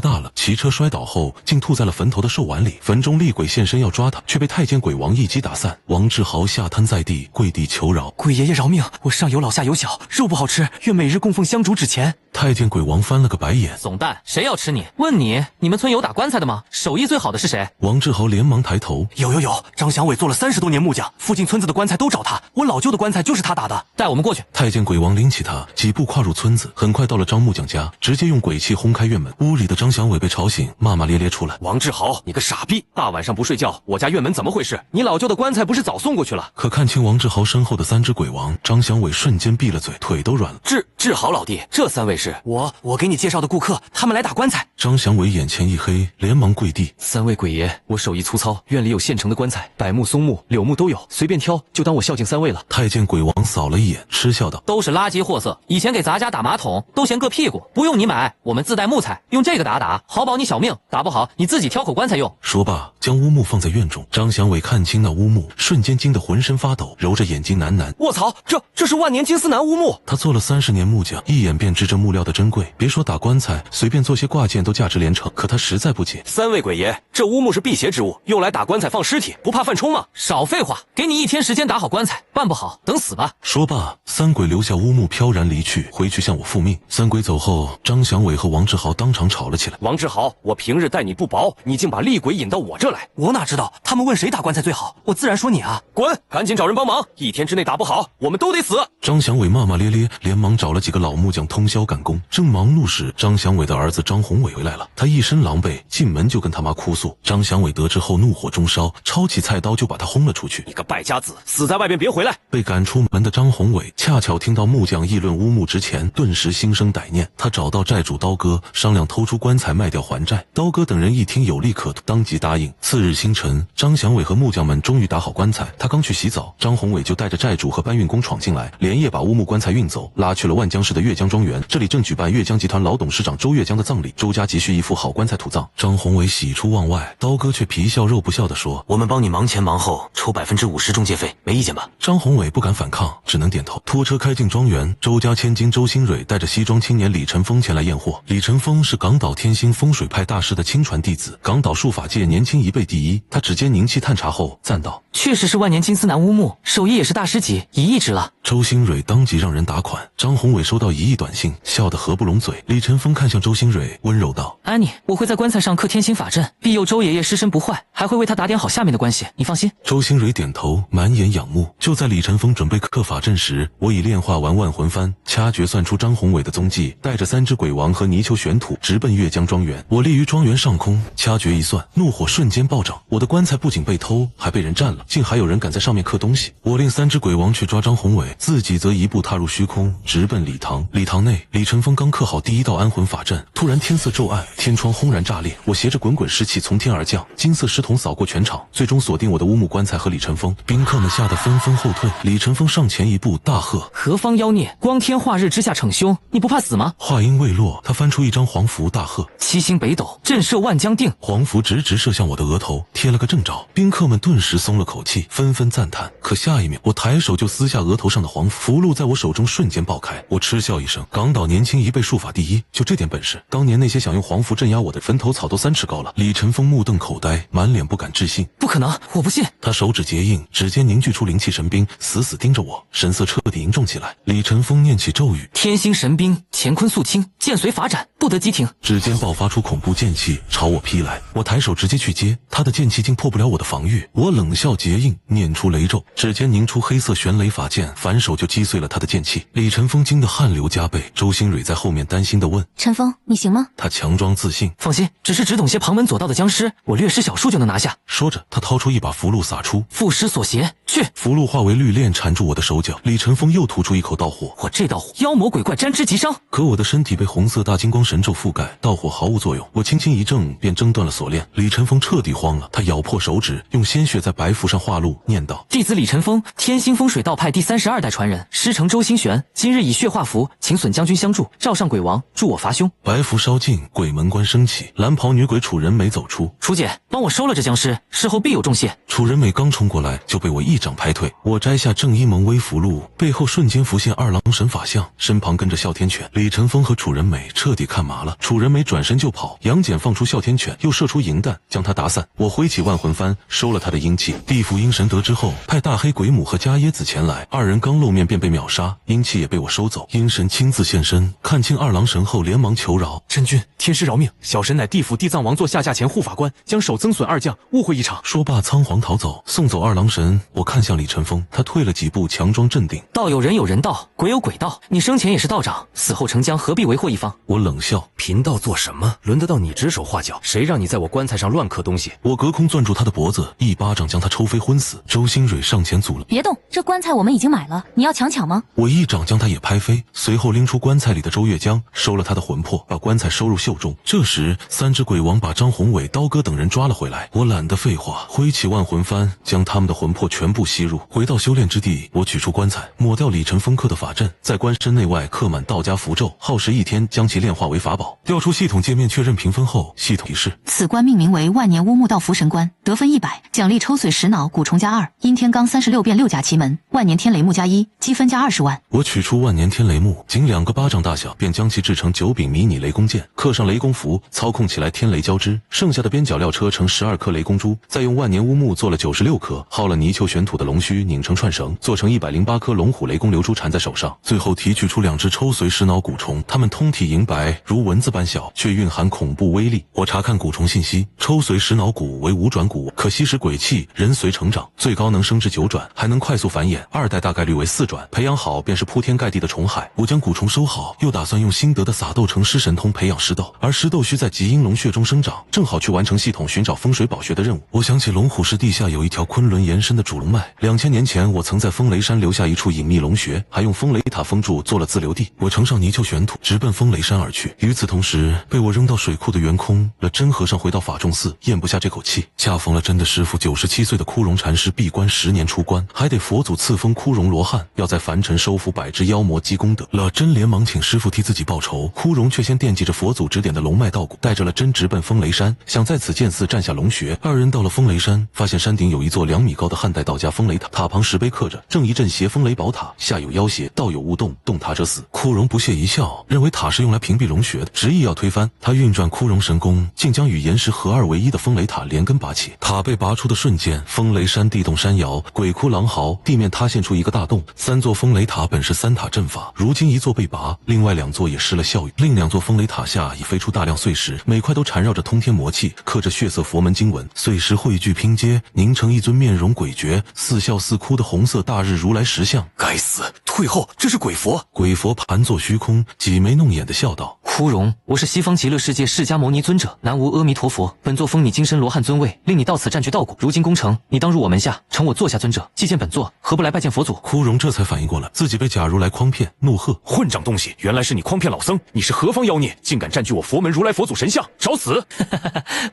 大了，骑车摔倒后竟吐在了坟头的兽碗里。坟中厉鬼现身要抓他，却被太监鬼王一击打散。王志豪下瘫在地，跪地求饶：“鬼爷爷饶命！我上有老下有小，肉不好吃，愿每日供奉香烛纸钱。”太监鬼王翻了个白眼：“怂蛋，谁要吃你？问你们村有打棺材的吗？手艺最好的是谁？”王志豪连忙抬头：“有，张祥伟做了30多年木匠，附近村子的棺材都找他，我老舅的棺材就是他打的。带我们过去。”太监鬼王拎起他，几步跨入村子，很快到了张木匠家，直接用鬼气轰开院门。屋里的张祥伟被吵醒，骂骂咧咧出来：“王志豪，你个傻逼，大晚上不睡觉，我家院门怎么回事？你老舅的棺材不是早送过去了？”可看清王志豪身后的3只鬼王，张祥伟瞬间闭了嘴，腿都软了。志豪老弟，这3位是我给你介绍的顾客，他们来打棺材。张祥伟眼前一黑，连忙跪地：“3位鬼爷，我手艺粗糙，院里有现成的棺材，柏木、松木、柳木都有，随便挑，就当我孝敬3位了。”太监鬼王扫了一眼，嗤笑道：“都是垃圾货色，以前给咱家打打马桶都嫌硌屁股，不用你买，我们自带木材，用这个打，好保你小命。打不好，你自己挑口棺材用。说罢，将乌木放在院中。张祥伟看清那乌木，瞬间惊得浑身发抖，揉着眼睛喃喃：“卧槽，这是万年金丝楠乌木！”他做了30年木匠，一眼便知这木料的珍贵。别说打棺材，随便做些挂件都价值连城。可他实在不解：“3位鬼爷，这乌木是辟邪之物，用来打棺材放尸体，不怕犯冲吗？”少废话，给你1天时间打好棺材，办不好等死吧。说罢，三鬼留下乌木飘然离去，回去向我复命。三鬼走后，张祥伟和王志豪当场吵了起来。王志豪，我平日待你不薄，你竟把厉鬼引到我这来。我哪知道，他们问谁打棺材最好，我自然说你啊。滚，赶紧找人帮忙，1天之内打不好，我们都得死。张祥伟骂骂咧咧，连忙找了几个老木匠通宵赶工。正忙碌时，张祥伟的儿子张宏伟回来了，他一身狼狈，进门就跟他妈哭诉。张祥伟得知后怒火中烧，抄起菜刀就把他轰了出去。你个败家子，死在外边别回来！被赶出门的张宏伟恰巧听到木匠议论乌木值钱，顿时心生歹念。他找到债主刀哥商量偷出棺材卖掉还债。刀哥等人一听有利可图，当即答应。次日清晨，张祥伟和木匠们终于打好棺材。他刚去洗澡，张宏伟就带着债主和搬运工闯进来，连夜把乌木棺材运走，拉去了万江市的岳江庄园。这里正举办岳江集团老董事长周岳江的葬礼，周家急需一副好棺材土葬。张宏伟喜出望外，刀哥却皮笑肉不笑地说：“我们帮你忙前忙后，抽50%中介费，没意见吧？”张宏伟不敢反抗，只能点头。拖车开进庄园，周家千金周新蕊带着西装青年李晨风前来验货。李晨风是港岛天星风水派大师的亲传弟子，港岛术法界年轻一辈第一。他指尖凝气探查后赞道：“确实是万年金丝楠乌木，手艺也是大师级，1亿只了。”周新蕊当即让人打款。张宏伟收到1亿短信，笑得合不拢嘴。李晨风看向周新蕊，温柔道：“安妮，我会在棺材上刻天星法阵，庇佑周爷爷尸身不坏，还会为他打点好下面的关系，你放心。”周新蕊点头，满眼仰慕。就在李晨风准备刻法阵时，我已炼化完万魂幡，掐诀算出张宏伟的踪迹，带着3只鬼王和泥鳅玄土直奔岳江庄园。我立于庄园上空，掐诀一算，怒火瞬间暴涨。我的棺材不仅被偷，还被人占了，竟还有人敢在上面刻东西。我令3只鬼王去抓张宏伟，自己则一步踏入虚空，直奔礼堂。礼堂内，李晨风刚刻好第1道安魂法阵，突然天色骤暗，天窗轰然炸裂，我携着滚滚尸气从天而降，金色尸筒扫过全场，最终锁定我的乌木棺材和李晨风。宾客们吓得纷纷后退。李晨风上前一步，大喝：“何方妖孽，光天化日之下逞凶，你不怕死吗？”话音未落，他翻出一张黄符，大喝：“七星北斗，震慑万江定！”黄符直射向我的额头，贴了个正着。宾客们顿时松了口气，纷纷赞叹。可下一秒，我抬手就撕下额头上的黄符，符箓在我手中瞬间爆开。我嗤笑一声，港岛年轻一辈术法第一，就这点本事，当年那些想用黄符镇压我的坟头草都3尺高了。李晨风目瞪口呆，满脸不敢置信。不可能，我不信！他手指结印，指尖凝聚出灵气神兵，死死盯着我，神色彻底凝重起来。李晨风念起咒语：“天星神兵，乾坤肃清，剑随法斩，不得急停。”指尖爆发出恐怖剑气，朝我劈来。我抬手直接去接，他的剑气竟破不了我的防御。我冷笑结印，念出雷咒，指尖凝出黑色玄雷法剑，反手就击碎了他的剑气。李晨风惊得汗流浃背。周新蕊在后面担心地问：“陈峰，你行吗？”他强装自信：“放心，只是只懂些旁门左道的僵尸，我略施小术就能拿下。”说着，他掏出一把符箓撒出：“缚尸所邪，去！”符箓化为绿链缠住我的手脚。李晨风又吐出一口道火：“我这道火，妖魔鬼怪沾之即伤。”可我的身体被红色大金光神咒覆盖，道火毫无作用。我轻轻一挣，便挣断了锁链。李晨风彻底慌了，他咬破手指，用鲜血在白符上画路，念道：“弟子李晨风，天星风水道派第32代传人，师承周星玄，今日以血化符，请损将军相助，罩上鬼王，助我伐凶。”白符烧尽，鬼门关升起，蓝袍女鬼楚人美走出：“楚姐，帮我收了这僵尸，事后必有重谢。”楚人美刚冲过来，就被我一掌拍退。我摘下正一蒙微符箓，背后瞬间浮现二郎神法相，身旁跟着哮天犬。李晨风和楚人美彻底看麻了。楚人美转身就跑，杨戬放出哮天犬，又射出银弹将他打散。我挥起万魂幡，收了他的阴气。地府阴神得知后，派大黑鬼母和伽椰子前来，二人刚露面便被秒杀，阴气也被我收走。阴神亲自现身，看清二郎神后连忙求饶：“真君，天师饶命！小神乃地府地藏王座下驾前护法官，将手增损二将，误会一场。”说罢仓皇逃走。送走二郎神，我看向李晨风，他退了几步，强装镇定：“道有人有人道，鬼有鬼道。你生前也是道长，死后成将，何必为祸一方？”我冷笑：“贫道做什么？轮得到你指手画脚？谁让你在我棺材上乱刻东西？”我隔空攥住他的脖子，一巴掌将他抽飞昏死。周新蕊上前阻了：“别动，这棺材我们已经买了。”了，你要强抢吗？我一掌将他也拍飞，随后拎出棺材里的周月江，收了他的魂魄，把棺材收入袖中。这时三只鬼王把张宏伟、刀哥等人抓了回来。我懒得废话，挥起万魂幡，将他们的魂魄全部吸入。回到修炼之地，我取出棺材，抹掉李晨封刻的法阵，在棺身内外刻满道家符咒，耗时1天将其炼化为法宝。调出系统界面确认评分后，系统提示：此棺命名为万年乌木道符神棺，得分100，奖励抽髓石脑骨虫+2，阴天罡36变6甲奇门，万年天雷木+1，积分加20万。我取出万年天雷木，仅2个巴掌大小，便将其制成9柄迷你雷公剑，刻上雷公符，操控起来天雷交织。剩下的边角料车成12颗雷公珠，再用万年乌木做了96颗，耗了泥鳅玄土的龙须拧成串绳，做成108颗龙虎雷公流珠缠在手上。最后提取出2只抽髓石脑蛊虫，它们通体银白，如蚊子般小，却蕴含恐怖威力。我查看蛊虫信息，抽髓石脑蛊为5转蛊，可吸食鬼气，人随成长，最高能升至9转，还能快速繁衍，2代大概率为4转，培养好便是铺天盖地的虫海。我将蛊虫收好，又打算用新得的撒豆成尸神通培养尸豆，而尸豆需在极阴龙血中生长，正好去完成系统寻找风水宝穴的任务。我想起龙虎市地下有一条昆仑延伸的主龙脉，2000年前我曾在风雷山留下一处隐秘龙穴，还用风雷塔封住做了自留地。我乘上泥鳅玄土，直奔风雷山而去。与此同时，被我扔到水库的圆空了真和尚回到法仲寺，咽不下这口气，恰逢了真的师傅97岁的枯荣禅师闭关10年出关，还得佛祖赐封枯荣罗汉，要在凡尘收服100只妖魔积功德。了真连忙请师傅替自己报仇，枯荣却先惦记着佛祖指点的龙脉道骨，带着了真直奔风雷山，想在此建寺占下龙穴。2人到了风雷山，发现山顶有一座2米高的汉代道家风雷塔，塔旁石碑刻着正一镇邪风雷宝塔，下有妖邪，道有勿动，动塔者死。枯荣不屑一笑，认为塔是用来屏蔽龙穴的，执意要推翻。他运转枯荣神功，竟将与岩石合二为一的风雷塔连根拔起。塔被拔出的瞬间，风雷山地动山摇，鬼哭狼嚎，地面塌陷出一个大洞。3座风雷塔本是3塔阵法，如今1座被拔，另外2座也失了效益。另2座风雷塔下已飞出大量碎石，每块都缠绕着通天魔气，刻着血色佛门经文，碎石汇聚拼接，凝成一尊面容诡谲、似笑似哭的红色大日如来石像。该死，退后，这是鬼佛！鬼佛盘坐虚空，挤眉弄眼的笑道：枯荣，我是西方极乐世界释迦牟尼尊者，南无阿弥陀佛。本座封你金身罗汉尊位，令你到此占据道骨。如今功成，你当入我门下，成我座下尊者。祭见本座，何不来拜见佛祖？枯荣这才反应过来，自己被假如来诓骗，怒喝：混账东西！原来是你诓骗老僧！你是何方妖孽，竟敢占据我佛门如来佛祖神像，找死！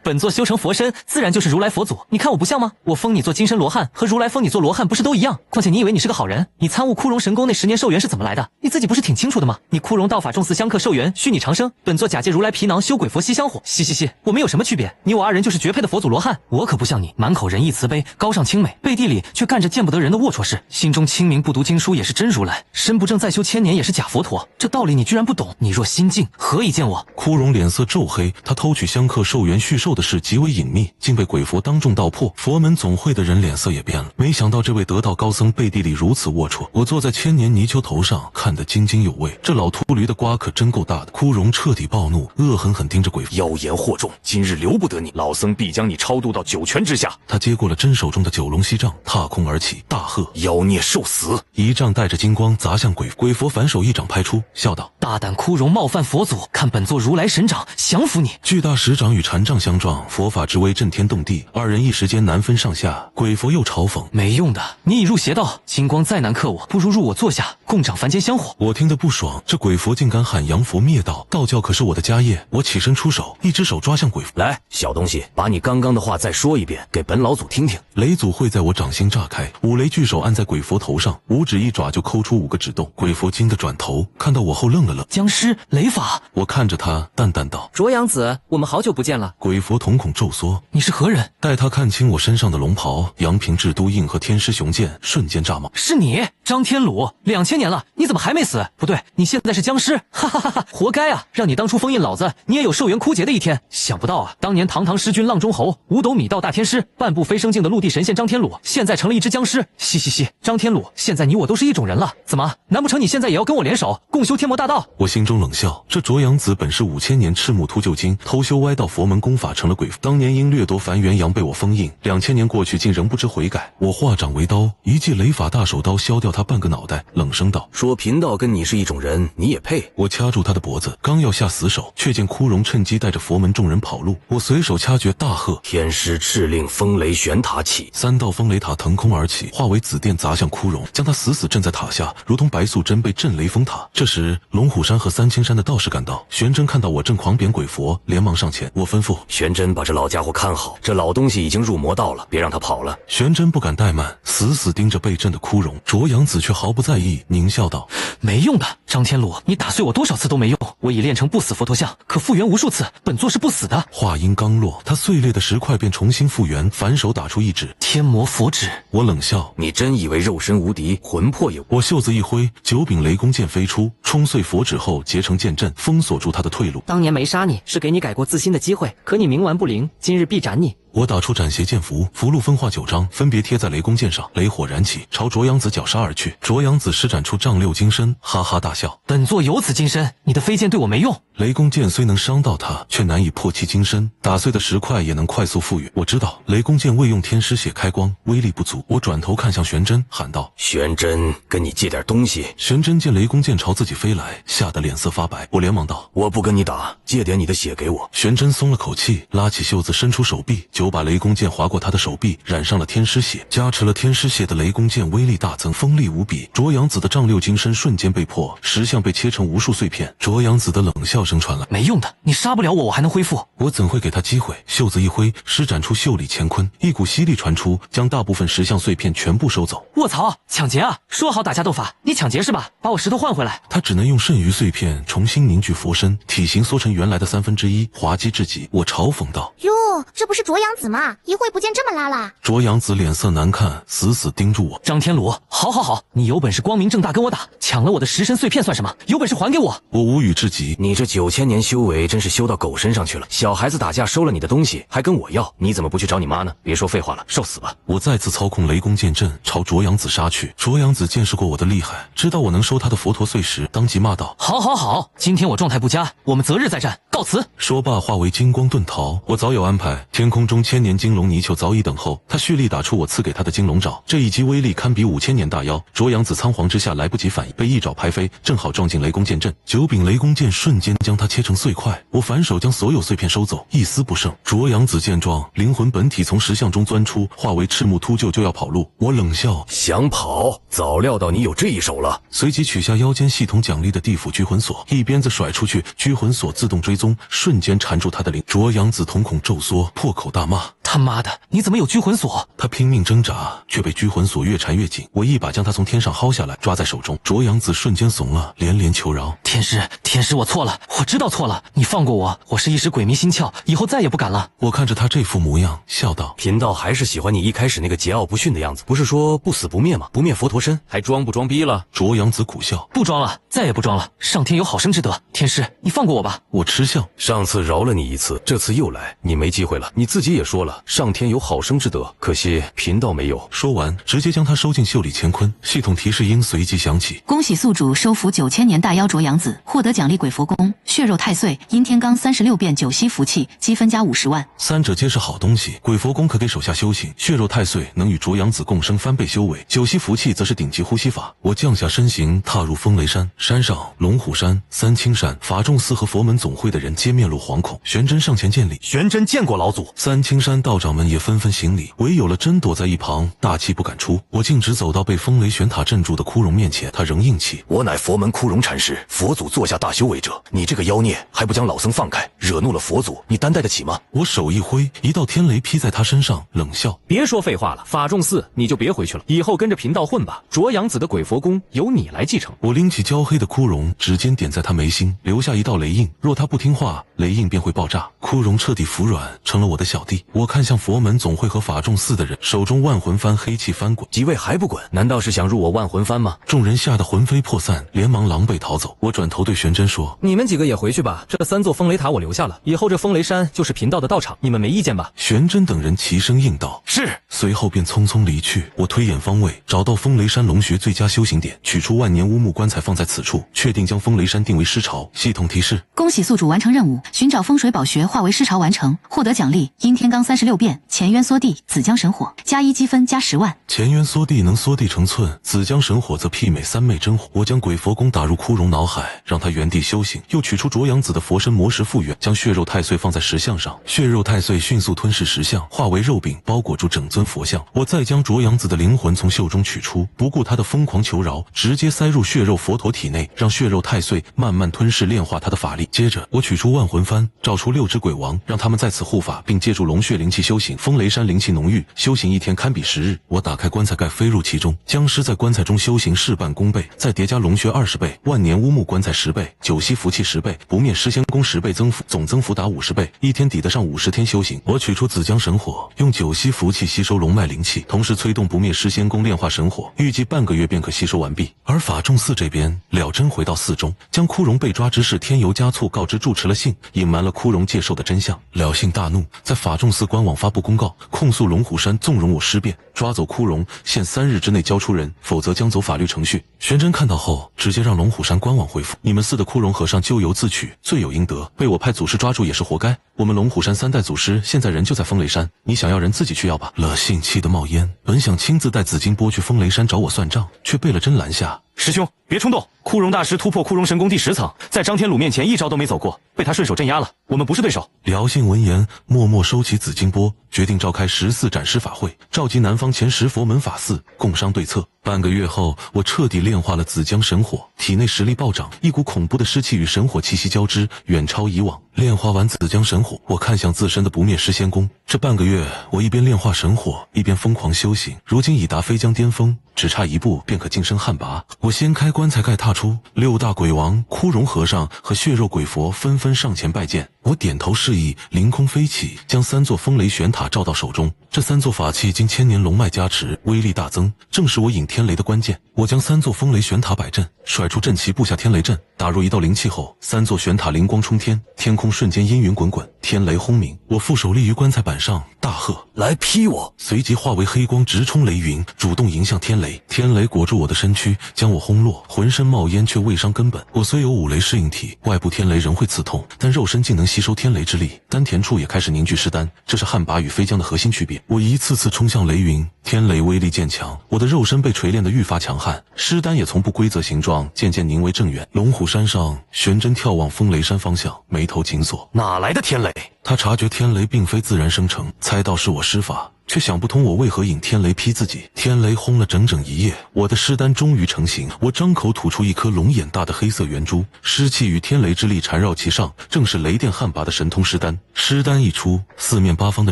本座修成佛身，自然就是如来佛祖。你看我不像吗？我封你做金身罗汉，和如来封你做罗汉不是都一样？况且你以为你是个好人？你参悟枯荣神功那10年寿元是怎么来的？你自己不是挺清楚的吗？你枯荣道法重祀香客寿元，虚拟长生。本座假借如来皮囊修鬼佛吸香火。嘻，我们有什么区别？你我2人就是绝配的佛祖罗汉。我可不像你，满口仁义慈悲，高尚清美，背地里却干着见不得人的龌龊事。心中清明不读经书也是真如来，身不正再修1000年也是假佛陀。这道理你居然不懂？你若心静，何以见我？枯荣脸色骤黑，他偷取香客寿元续寿的事极为隐秘，竟被鬼佛当众道破。佛门总会的人脸色也变了，没想到这位得道高僧背地里如此龌龊。我坐在千年泥鳅头上，看得津津有味，这老秃驴的瓜可真够大的。枯荣彻底暴怒，恶狠狠盯着鬼佛：妖言惑众，今日留不得你，老僧必将你超度到9泉之下。他接过了真手中的9龙锡杖，踏空而起，大喝：妖孽受死！一杖带着金光砸向鬼佛，鬼佛反手一掌拍出，笑道：大胆枯荣冒犯佛祖，看本座如来神掌降服你！巨大石掌与禅杖相撞，佛法之威震天动地，2人一时间难分上下。鬼佛又嘲讽：没用的，你已入邪道，金光再难克我，不如入我座下，共掌凡间香火。我听得不爽，这鬼佛竟敢喊阳佛灭道，道教可是我的家业。我起身出手，一只手抓向鬼佛：来，小东西，把你刚刚的话再说一遍，给本老祖听听。雷祖会在我掌心炸开，5雷巨手按在鬼佛头上，5指1爪就抠出5个指洞。鬼佛惊得转头，看到我后愣了愣：僵尸雷法。我看着他，淡淡道：卓阳子，我们好久不见了。鬼佛瞳孔骤缩：你是何人？待他看清我身上的龙袍、阳平制都印和天师雄剑，瞬间炸毛：是你，张天鲁！2000年了，你怎么还没死？不对，你现在是僵尸！哈哈哈哈！活该啊！让你当初封印老子，你也有寿元枯竭的一天。想不到啊，当年堂堂师君浪中侯，5斗米道大天师，半步飞升境的陆地神仙张天鲁，现在成了一只僵尸。嘻，张天鲁，现在你我都是一种人了。怎么？难不成你现在也要跟我联手，共修天魔大道？我心中冷笑，这卓阳子本是5000年赤木秃鹫精，偷修歪道佛门功法成了鬼。当年因掠夺梵元阳被我封印，2000年过去竟仍不知悔改。我化掌为刀，一记雷法大手刀削掉他半个脑袋，冷声声道：“说贫道跟你是一种人，你也配？”我掐住他的脖子，刚要下死手，却见枯荣趁机带着佛门众人跑路。我随手掐诀大喝：“天师敕令风雷玄塔起！”3道风雷塔腾空而起，化为紫电砸向枯荣，将他死死镇在塔下，如同白素贞被镇雷峰塔。这时，龙虎山和三清山的道士赶到，玄真看到我正狂贬鬼佛，连忙上前。我吩咐玄真把这老家伙看好，这老东西已经入魔道了，别让他跑了。玄真不敢怠慢，死死盯着被震的枯荣。卓阳子却毫不在意，狞笑道：“没用的，张天鲁，你打碎我多少次都没用，我已练成不死佛陀像，可复原无数次，本座是不死的。”话音刚落，他碎裂的石块便重新复原，反手打出一指天魔佛指。我冷笑：“你真以为肉身无敌，魂魄也无？”我袖子一挥，九柄雷公剑飞出，冲碎佛指后结成剑阵，封锁住他的退路。当年没杀你是给你改过自新的机会，可你冥顽不灵，今日必斩你。我打出斩邪剑符，符箓分化9张，分别贴在雷公剑上，雷火燃起，朝卓阳子绞杀而去。卓阳子施展出丈六金身，哈哈大笑：“本座有此金身，你的飞剑对我没用。”雷公剑虽能伤到他，却难以破其金身，打碎的石块也能快速复原。我知道雷公剑未用天师血开光，威力不足。我转头看向玄真，喊道：“玄真，跟你借点东西。”玄真见雷公剑朝自己飞来，吓得脸色发白。我连忙道：“我不跟你打，借点你的血给我。”玄真松了口气，拉起袖子伸出手臂，9把雷公剑划过他的手臂，染上了天师血。加持了天师血的雷公剑威力大增，锋利无比。卓阳子的丈六金身瞬间被破，石像被切成无数碎片。卓阳子的冷笑声传来：“没用的，你杀不了我，我还能恢复。”我怎会给他机会？袖子一挥，施展出袖里乾坤，一股吸力传出，将大部分石像碎片全部收走。卧槽，抢劫啊！说好打架斗法，你抢劫是吧？把我石头换回来。他只能用剩余碎片重新凝聚佛身，体型缩成原来的1/3，滑稽至极。我嘲讽道：“哟，这不是卓阳子吗？一会不见这么拉拉。”卓阳子脸色难看，死死盯住我。张天鲁，好，你有本事光明正大跟我打，抢了我的石身碎片算什么？有本事还给我！我无语至极。你这9000年修为真是修到狗身上去了。小孩子打架收了你的东西，还跟我要，你怎么不去找你妈呢？别说废话了，受死吧！我再次操控雷公剑阵朝卓阳子杀去。卓阳子见识过我的厉害，知道我能收他的佛陀碎石，当即骂道：“好，今天我状态不佳，我们择日再战，告辞。”说罢化为金光遁逃。我早有安排，天空中千年金龙泥鳅早已等候。他蓄力打出我赐给他的金龙爪，这一击威力堪比5000年大妖。卓阳子仓皇之下来不及反应，被一爪拍飞，正好撞进雷公剑阵。9柄雷公剑瞬间将他切成碎块。我反手将所有碎片收走，一丝不剩。卓阳子见状，灵魂本体从石像中钻出，化为赤木秃鹫就要跑路。我冷笑：“想跑？早料到你有这一手了。”随即取下腰间系统奖励的地府拘魂锁，一鞭子甩出去，拘魂锁自动追踪，瞬间缠住他的灵。卓阳子瞳孔骤缩，破口大骂：“他妈的，你怎么有拘魂锁？”他拼命挣扎，却被拘魂锁越缠越紧。我一把将他从天上薅下来，抓在手中。卓阳子瞬间怂了，连连求饶：“天师，我错了，我知道错了，你放过我，我是一时鬼迷心窍，以后再也不敢了。”我看着他这副模样，笑道：“贫道还是喜欢你一开始那个桀骜不驯的样子，不是说不死不灭吗？不灭佛陀身，还装不装逼了？”卓阳子苦笑：“不装了，再也不装了。上天有好生之德，天师，你放过我吧。”我嗤笑：“上次饶了你一次，这次又来，你没机会了。你自己也说了，上天有好生之德，可惜贫道没有。”说完，直接将他收进袖里乾坤。系统提示音随即响起：“恭喜宿主收服9000年大妖卓阳子，获得奖励鬼佛功、血肉太岁、阴天罡36变9息福气，积分加50万。3者皆是好东西。鬼佛功可给手下修行，血肉太岁能与卓阳子共生翻倍修为，9息福气则是顶级呼吸法。”我降下身形，踏入风雷山。山上龙虎山、三清山、法众寺和佛门总会的人皆面露惶恐。玄真上前见礼：“玄真见过老祖。”三清山道长们也纷纷行礼，唯有了真躲在一旁，大气不敢出。我径直走到被风雷玄塔镇住的枯荣面前，他仍硬气：“我乃佛门枯荣禅师，佛祖座下大修为者，你这个妖孽还不将老僧放开，惹怒了佛祖，你担待得起吗？”我手一挥，一道天雷劈在他身上，冷笑：“别说废话了，法众寺你就别回去了，以后跟着贫道混吧。卓阳子的鬼佛功由你来继承。”我拎起焦黑的枯荣，指尖点在他眉心，留下一道雷印。若他不听话，雷印便会爆炸。枯荣彻底服软，成了我的小弟。我看向佛门总会和法众寺的人，手中万魂幡黑气翻滚。几位还不滚？难道是想入我万魂幡吗？众人吓得魂飞魄散，连忙狼狈逃走。我转头对玄真说：“你们几个也回去吧，这3座风雷塔我留下了，以后这风雷山就是贫道的道场，你们没意见吧？”玄真等人齐声应道：“是。”随后便匆匆离去。我推演方位，找到风雷山龙穴最佳修行点，取出万年乌木棺材放在此处，确定将风雷山定为尸巢。系统提示：恭喜宿主完成任务，寻找风水宝穴化为尸巢完成，获得奖励阴天罡36 36变前渊缩地紫江神火，加1积分加10万。前渊缩地能缩地成寸，紫江神火则媲美三昧真火。我将鬼佛功打入枯荣脑海，让他原地修行，又取出卓阳子的佛身魔石复原，将血肉太岁放在石像上，血肉太岁迅速吞噬石像，化为肉饼包裹住整尊佛像。我再将卓阳子的灵魂从袖中取出，不顾他的疯狂求饶，直接塞入血肉佛陀体内，让血肉太岁慢慢吞噬炼化他的法力。接着我取出万魂幡，召出6只鬼王，让他们在此护法，并借助龙血灵气修行。风雷山灵气浓郁，修行1天堪比10日。我打开棺材盖，飞入其中，僵尸在棺材中修行事半功倍，再叠加龙血20倍，万年乌木棺材10倍，九息福气10倍，不灭失仙功10倍增幅，总增幅达50倍，1天抵得上50天修行。我取出紫江神火，用九息福气吸收龙脉灵气，同时催动不灭失仙功炼化神火，预计半个月便可吸收完毕。而法众寺这边，了真回到寺中，将枯荣被抓之事添油加醋告知住持了信，隐瞒了枯荣借寿的真相。了信大怒，在法众寺官网发布公告，控诉龙虎山纵容我尸变，抓走枯荣，限3日之内交出人，否则将走法律程序。玄真看到后，直接让龙虎山官网回复：你们寺的枯荣和尚咎由自取，罪有应得，被我派祖师抓住也是活该。我们龙虎山3代祖师现在人就在风雷山，你想要人自己去要吧。了信气得冒烟，本想亲自带紫金波去风雷山找我算账，却被了真拦下。师兄，别冲动！枯荣大师突破枯荣神功第10层，在张天鲁面前一招都没走过，被他顺手镇压了。我们不是对手。辽信闻言，默默收起紫金波，决定召开14斩尸法会，召集南方前10佛门法寺，共商对策。半个月后，我彻底炼化了紫江神火，体内实力暴涨，一股恐怖的尸气与神火气息交织，远超以往。炼化完紫江神火，我看向自身的不灭失仙功。这半个月，我一边炼化神火，一边疯狂修行，如今已达飞江巅峰，只差1步便可晋升汉拔。我掀开棺材盖踏出，6大鬼王、枯荣和尚和血肉鬼佛纷纷上前拜见。我点头示意，凌空飞起，将3座风雷玄塔罩到手中。这3座法器经千年龙脉加持，威力大增，正是我引天雷的关键。我将3座风雷玄塔摆阵，甩出阵旗布下天雷阵，打入1道灵气后，3座玄塔灵光冲天，天空瞬间阴云滚滚，天雷轰鸣。我负手立于棺材板上，大喝：来劈我！随即化为黑光直冲雷云，主动迎向天雷。天雷裹住我的身躯，将我轰落，浑身冒烟却未伤根本。我虽有5雷适应体，外部天雷仍会刺痛，但肉身竟能吸收天雷之力，丹田处也开始凝聚尸丹，这是汉拔与飞江的核心区别。我一次次冲向雷云，天雷威力渐强，我的肉身被锤炼得愈发强悍，尸丹也从不规则形状渐渐凝为正圆。龙虎山上，玄真眺望风雷山方向，眉头紧锁。哪来的天雷？他察觉天雷并非自然生成，猜到是我施法，却想不通我为何引天雷劈自己。天雷轰了整整1夜，我的尸丹终于成型。我张口吐出一颗龙眼大的黑色圆珠，尸气与天雷之力缠绕其上，正是雷电汉拔的神通尸丹。尸丹一出，四面八方的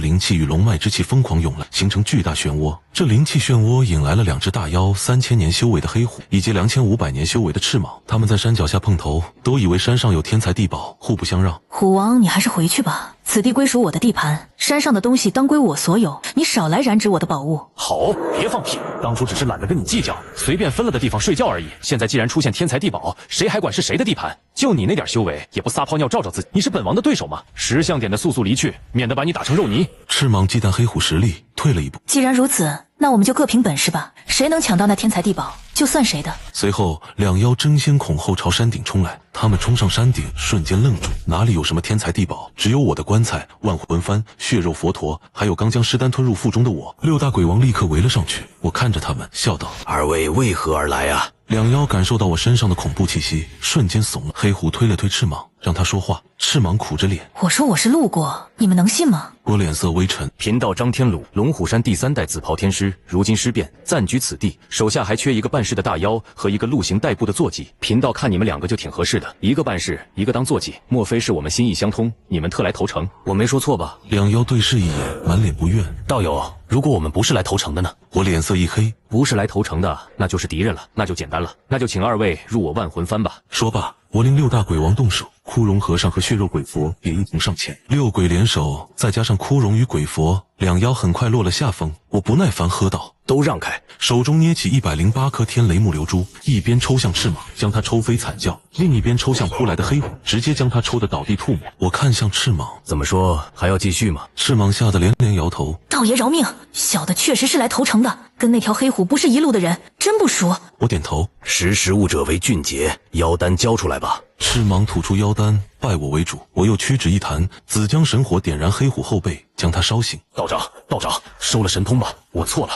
灵气与龙脉之气疯狂涌来，形成巨大漩涡。这灵气漩涡引来了2只大妖3000年修为的黑虎，以及2500年修为的赤蟒。他们在山脚下碰头，都以为山上有天才地宝，互不相让。虎王，你还是回去吧，此地归属我的地盘，山上的东西当归我所有，你少来染指我的宝物。好，别放屁！当初只是懒得跟你计较，随便分了的地方睡觉而已。现在既然出现天才地宝，谁还管是谁的地盘？就你那点修为，也不撒泡尿照照自己？你是本王的对手吗？识相点的速速离去，免得把你打成肉泥。赤蟒忌惮黑虎实力，退了一步。既然如此，那我们就各凭本事吧，谁能抢到那天才地宝，就算谁的。随后2妖争先恐后朝山顶冲来，他们冲上山顶，瞬间愣住，哪里有什么天才地宝，只有我的棺材、万魂幡、血肉佛陀，还有刚将尸丹吞入腹中的我。6大鬼王立刻围了上去，我看着他们，笑道：二位为何而来啊？2妖感受到我身上的恐怖气息，瞬间怂了。黑虎推了推赤蟒，让他说话。赤蟒苦着脸：我说我是路过，你们能信吗？我脸色微沉。贫道张天鲁，龙虎山第3代紫袍天师，如今尸变，暂居此地，手下还缺一个办事的大妖和一个路行代步的坐骑。贫道看你们2个就挺合适的，一个办事，一个当坐骑，莫非是我们心意相通，你们特来投诚？我没说错吧？2妖对视一眼，满脸不悦。道友，如果我们不是来投诚的呢？我脸色一黑，不是来投诚的，那就是敌人了，那就简单了，那就请2位入我万魂幡吧。说罢，我令6大鬼王动手，枯荣和尚和血肉鬼佛也一同上前，6鬼联手，再加上枯荣与鬼佛，2妖很快落了下风。我不耐烦喝道：都让开！手中捏起108颗天雷木流珠，一边抽向赤蟒，将他抽飞惨叫；另一边抽向扑来的黑虎，直接将他抽得倒地吐沫。我看向赤蟒，怎么说，还要继续吗？赤蟒吓得连连摇头。道爷饶命，小的确实是来投诚的，跟那条黑虎不是一路的人，真不熟。我点头。识时务者为俊杰，妖丹交出来吧。赤蟒吐出妖丹，拜我为主。我又屈指一弹，紫江神火点燃黑虎后背，将他烧醒。道长，收了神通吧，我错了。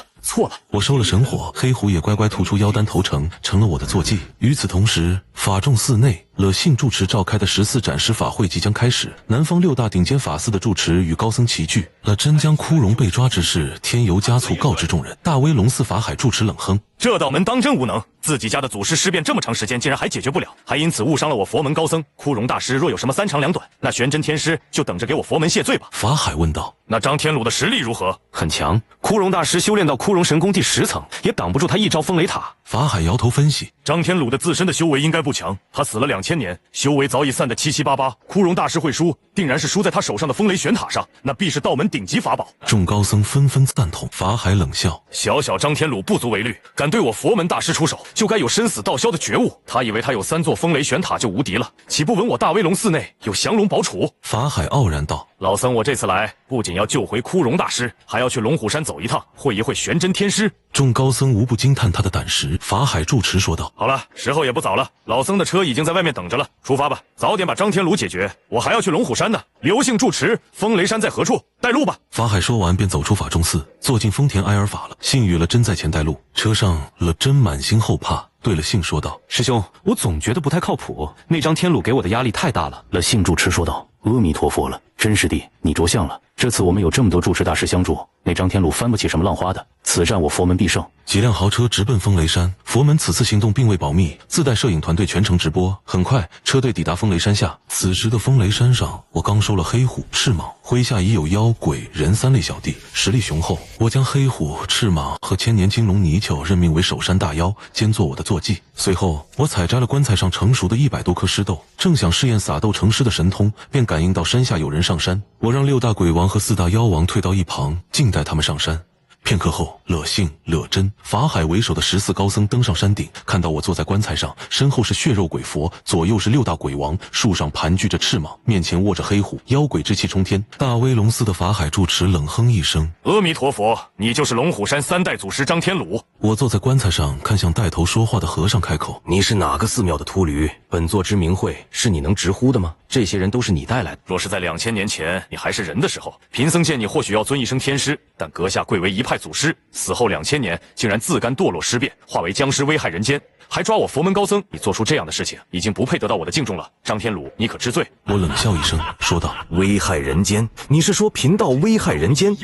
我收了神火，黑虎也乖乖吐出妖丹投诚，成了我的坐骑。与此同时，法众寺内勒姓住持召开的14斩师法会即将开始，南方6大顶尖法寺的住持与高僧齐聚。勒真将枯荣被抓之事添油加醋告知众人。大威龙寺法海住持冷哼：这道门当真无能，自己家的祖师尸变这么长时间，竟然还解决不了，还因此误伤了我佛门高僧。枯荣大师若有什么3长2短，那玄真天师就等着给我佛门谢罪吧。法海问道：那张天鲁的实力如何？很强，枯荣大师修炼到枯荣神功第10层，也挡不住他一招风雷塔。法海摇头分析：张天鲁的自身的修为应该不强，他死了2000年，修为早已散得七七八八。枯荣大师会输，定然是输在他手上的风雷玄塔上，那必是道门顶级法宝。众高僧纷纷赞同。法海冷笑：小小张天鲁不足为虑，敢对我佛门大师出手，就该有生死道消的觉悟。他以为他有3座风雷玄塔就无敌了，岂不闻我大威龙寺内有降龙宝杵？法海傲然道：老僧，我这次来不仅要救回枯荣大师，还要去龙虎山走一趟，会一会玄真天师。众高僧无不惊叹他的胆识。法海住持说道：好了，时候也不早了，老僧的车已经在外面等着了，出发吧，早点把张天鲁解决，我还要去龙虎山呢。刘姓住持，风雷山在何处？带路吧。法海说完便走出法中寺，坐进丰田埃尔法了。信与了真在前带路，车上了真满心后怕，对了信说道：师兄，我总觉得不太靠谱，那张天鲁给我的压力太大了。了信住持说道：阿弥陀佛了，真师弟，你着相了。这次我们有这么多住持大师相助，那张天鲁翻不起什么浪花的，此战我佛门必胜。几辆豪车直奔风雷山，佛门此次行动并未保密，自带摄影团队全程直播。很快，车队抵达风雷山下。此时的风雷山上，我刚收了黑虎、赤蟒，麾下已有妖、鬼、人3类小弟，实力雄厚。我将黑虎、赤蟒和千年金龙泥鳅任命为守山大妖，兼做我的坐骑。随后，我采摘了棺材上成熟的100多颗尸豆，正想试验撒豆成尸的神通，便感应到山下有人上山。我让6大鬼王和4大妖王退到一旁，静待他们上山。片刻后，勒姓、勒真、法海为首的14高僧登上山顶，看到我坐在棺材上，身后是血肉鬼佛，左右是6大鬼王，树上盘踞着赤蟒，面前握着黑虎，妖鬼之气冲天。大威龙寺的法海住持冷哼一声：阿弥陀佛，你就是龙虎山3代祖师张天鲁。我坐在棺材上，看向带头说话的和尚开口：你是哪个寺庙的秃驴？本座知名会是你能直呼的吗？这些人都是你带来的。若是在2000年前你还是人的时候，贫僧见你或许要尊一声天师，但阁下贵为一派祖师，死后2000年竟然自甘堕落尸变，化为僵尸危害人间，还抓我佛门高僧，你做出这样的事情，已经不配得到我的敬重了。张天鲁，你可知罪？我冷笑一声，说道：危害人间？你是说贫道危害人间？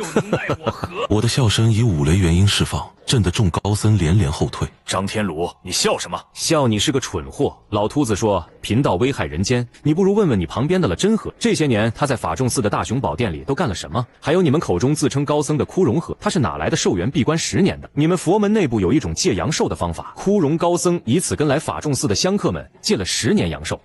我的笑声以五雷元音释放，震得众高僧连连后退。张天鲁，你笑什么？笑你是个蠢货。老秃子说贫道危害人间，你不如问问你旁边的了真和，这些年他在法众寺的大雄宝殿里都干了什么？还有你们口中自称高僧的枯荣和，他是哪来的寿元闭关10年的？你们佛门内部有一种戒阳寿的方法，枯荣高僧以此跟来法众寺的香客们戒了10年阳寿。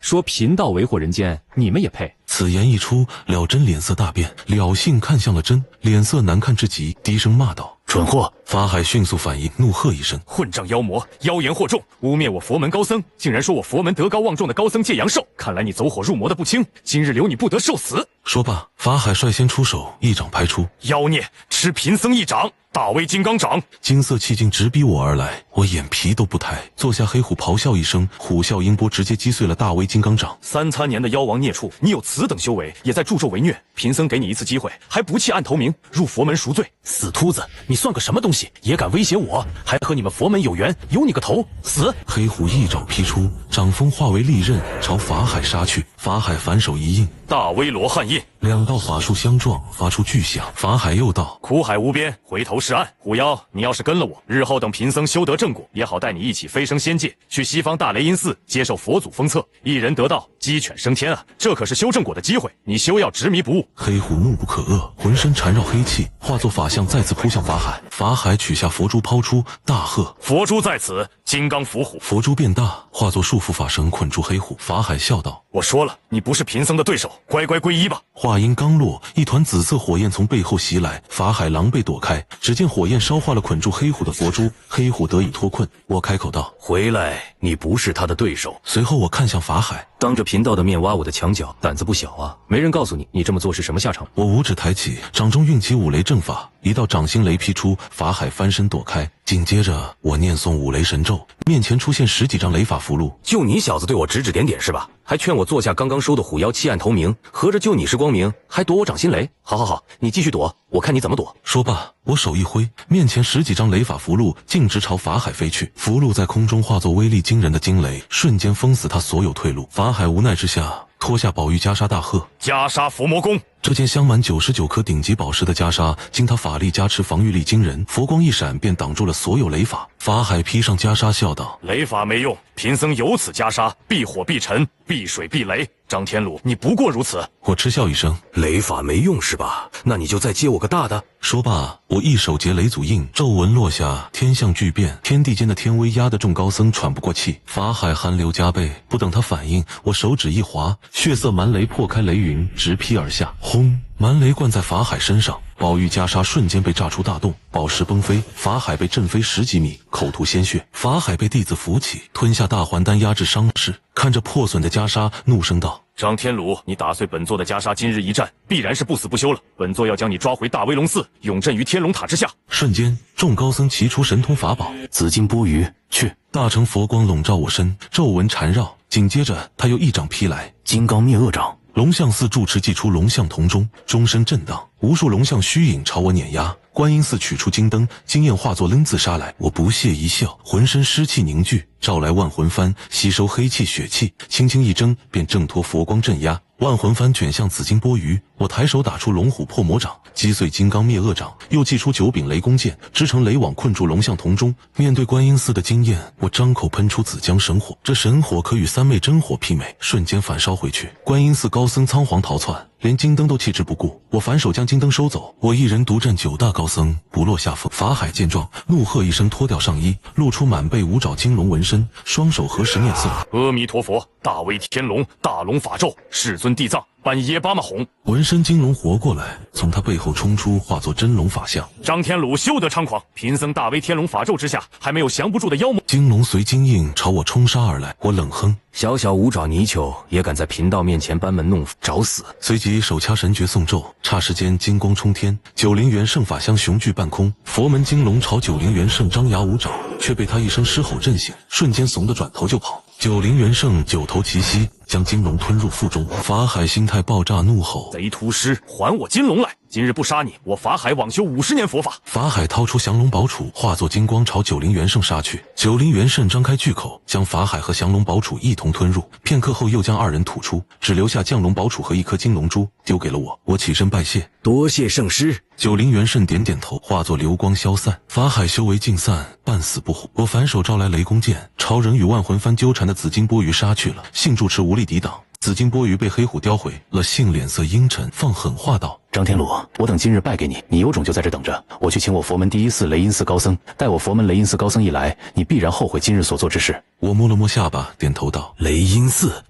说贫道为祸人间，你们也配？此言一出，了真脸色大变，了性看向了真，脸色难看至极，低声骂道：蠢货！法海迅速反应，怒喝一声：混账妖魔，妖言惑众，污蔑我佛门高僧，竟然说我佛门德高望重的高僧戒阳寿，看来你走火入魔的不轻，今日留你不得受死。说罢，法海率先出手，一掌拍出。妖孽，吃贫僧一掌！大威金刚掌！金色气劲直逼我而来，我眼皮都不抬。坐下黑虎咆哮一声，虎啸音波直接击碎了大威金刚掌。3年的妖王孽畜，你有此等修为，也在助纣为虐。贫僧给你一次机会，还不弃暗投明，入佛门赎罪。死秃子，你算个什么东西？也敢威胁我？还和你们佛门有缘？有你个头！死！黑虎一爪劈出，掌风化为利刃，朝法海杀去。法海反手一应，大威罗汉印，2道法术相撞，发出巨响。法海又道：苦海无边，回头是岸。虎妖，你要是跟了我，日后等贫僧修得正果，也好带你一起飞升仙界，去西方大雷音寺接受佛祖封册，一人得道，鸡犬升天啊！这可是修正果的机会，你休要执迷不悟。黑虎怒不可遏，浑身缠绕黑气，化作法相再次扑向法海。法海取下佛珠抛出，大喝：佛珠在此，金刚伏虎！佛珠变大，化作束缚法绳捆住黑虎。法海笑道：我说了，你不是贫僧的对手，乖乖皈依吧。话音刚落，一团紫色火焰从背后袭来，法海狼狈躲开，只见火焰烧化了捆住黑虎的佛珠，黑虎得以脱困。我开口道：回来，你不是他的对手。随后我看向法海，当着贫道的面挖我的墙角，胆子不小啊！没人告诉你，你这么做是什么下场？我五指抬起，掌中运起五雷阵法，一道掌心雷劈出，法海翻身躲开。紧接着我念诵五雷神咒，面前出现10几张雷法符箓。就你小子对我指指点点是吧？还劝我做下刚刚收的虎妖弃暗投明，合着就你是光明，还躲我掌心雷？好好好，你继续躲，我看你怎么躲。说罢，我手一挥，面前10几张雷法符箓径直朝法海飞去，符箓在空中化作威力惊人的惊雷，瞬间封死他所有退路。法海无奈之下，脱下宝玉袈裟大喝：袈裟伏魔功！这件镶满99颗顶级宝石的袈裟，经他法力加持，防御力惊人，佛光一闪便挡住了所有雷法。法海披上袈裟，笑道：雷法没用，贫僧有此袈裟，避火避尘，避水避雷。张天鲁，你不过如此。我嗤笑一声：雷法没用是吧？那你就再接我个大的。说罢，我一手结雷祖印，皱纹落下，天象巨变，天地间的天威压得众高僧喘不过气。法海寒流加倍，不等他反应，我手指一划，血色蛮雷破开雷云，直劈而下。轰！蛮雷灌在法海身上，宝玉袈裟瞬间被炸出大洞，宝石崩飞，法海被震飞10几米，口吐鲜血。法海被弟子扶起，吞下大还丹压制伤势，看着破损的袈裟，怒声道：张天鲁，你打碎本座的袈裟，今日一战必然是不死不休了。本座要将你抓回大威龙寺，永镇于天龙塔之下。瞬间，众高僧齐出神通法宝，紫金钵盂，去！大成佛光笼罩我身，皱纹缠绕。紧接着，他又一掌劈来，金刚灭恶掌。龙象寺住持祭出龙象铜钟，钟声震荡，无数龙象虚影朝我碾压。观音寺取出金灯，经验化作 N 字杀来。我不屑一笑，浑身湿气凝聚，召来万魂幡，吸收黑气血气，轻轻一挣，便挣脱佛光镇压。万魂幡卷向紫金钵盂，我抬手打出龙虎破魔掌，击碎金刚灭恶掌，又祭出9柄雷公剑，织成雷网困住龙象铜钟。面对观音寺的经验，我张口喷出紫江神火，这神火可与三昧真火媲美，瞬间反烧回去。观音寺高僧仓皇逃窜，连金灯都弃之不顾。我反手将金灯收走，我一人独占9大高僧，不落下风。法海见状，怒喝一声，脱掉上衣，露出满背五爪金龙纹身，双手合十念诵：阿弥陀佛，大威天龙，大龙法咒，世尊地藏，半耶巴玛哄。纹身金龙活过来，从他背后冲出，化作真龙法相。张天鲁休得猖狂，贫僧大威天龙法咒之下，还没有降不住的妖魔。金龙随金印朝我冲杀而来，我冷哼：小小五爪泥鳅也敢在贫道面前班门弄斧，找死！随即手掐神诀诵咒，刹时间金光冲天，90元圣法相雄踞半空。佛门金龙朝90元圣张牙舞爪，却被他一声狮吼震醒，瞬间怂得转头就跑。90元圣9头齐膝，将金龙吞入腹中。法海心态爆炸，怒吼：贼屠师，还我金龙来！今日不杀你，我法海枉修50年佛法！法海掏出降龙宝杵，化作金光朝90元圣杀去。90元圣张开巨口，将法海和降龙宝杵一同吞入。片刻后，又将2人吐出，只留下降龙宝杵和一颗金龙珠，丢给了我。我起身拜谢，多谢圣师。90元圣点点头，化作流光消散。法海修为尽散，半死不活。我反手招来雷公剑，朝人与万魂幡纠缠的紫金钵盂杀去了。信住持无力抵挡，紫金钵盂被黑虎叼回了。信脸色阴沉，放狠话道：张天鲁，我等今日败给你，你有种就在这等着，我去请我佛门第一寺雷音寺高僧。待我佛门雷音寺高僧一来，你必然后悔今日所做之事。我摸了摸下巴，点头道：雷音寺，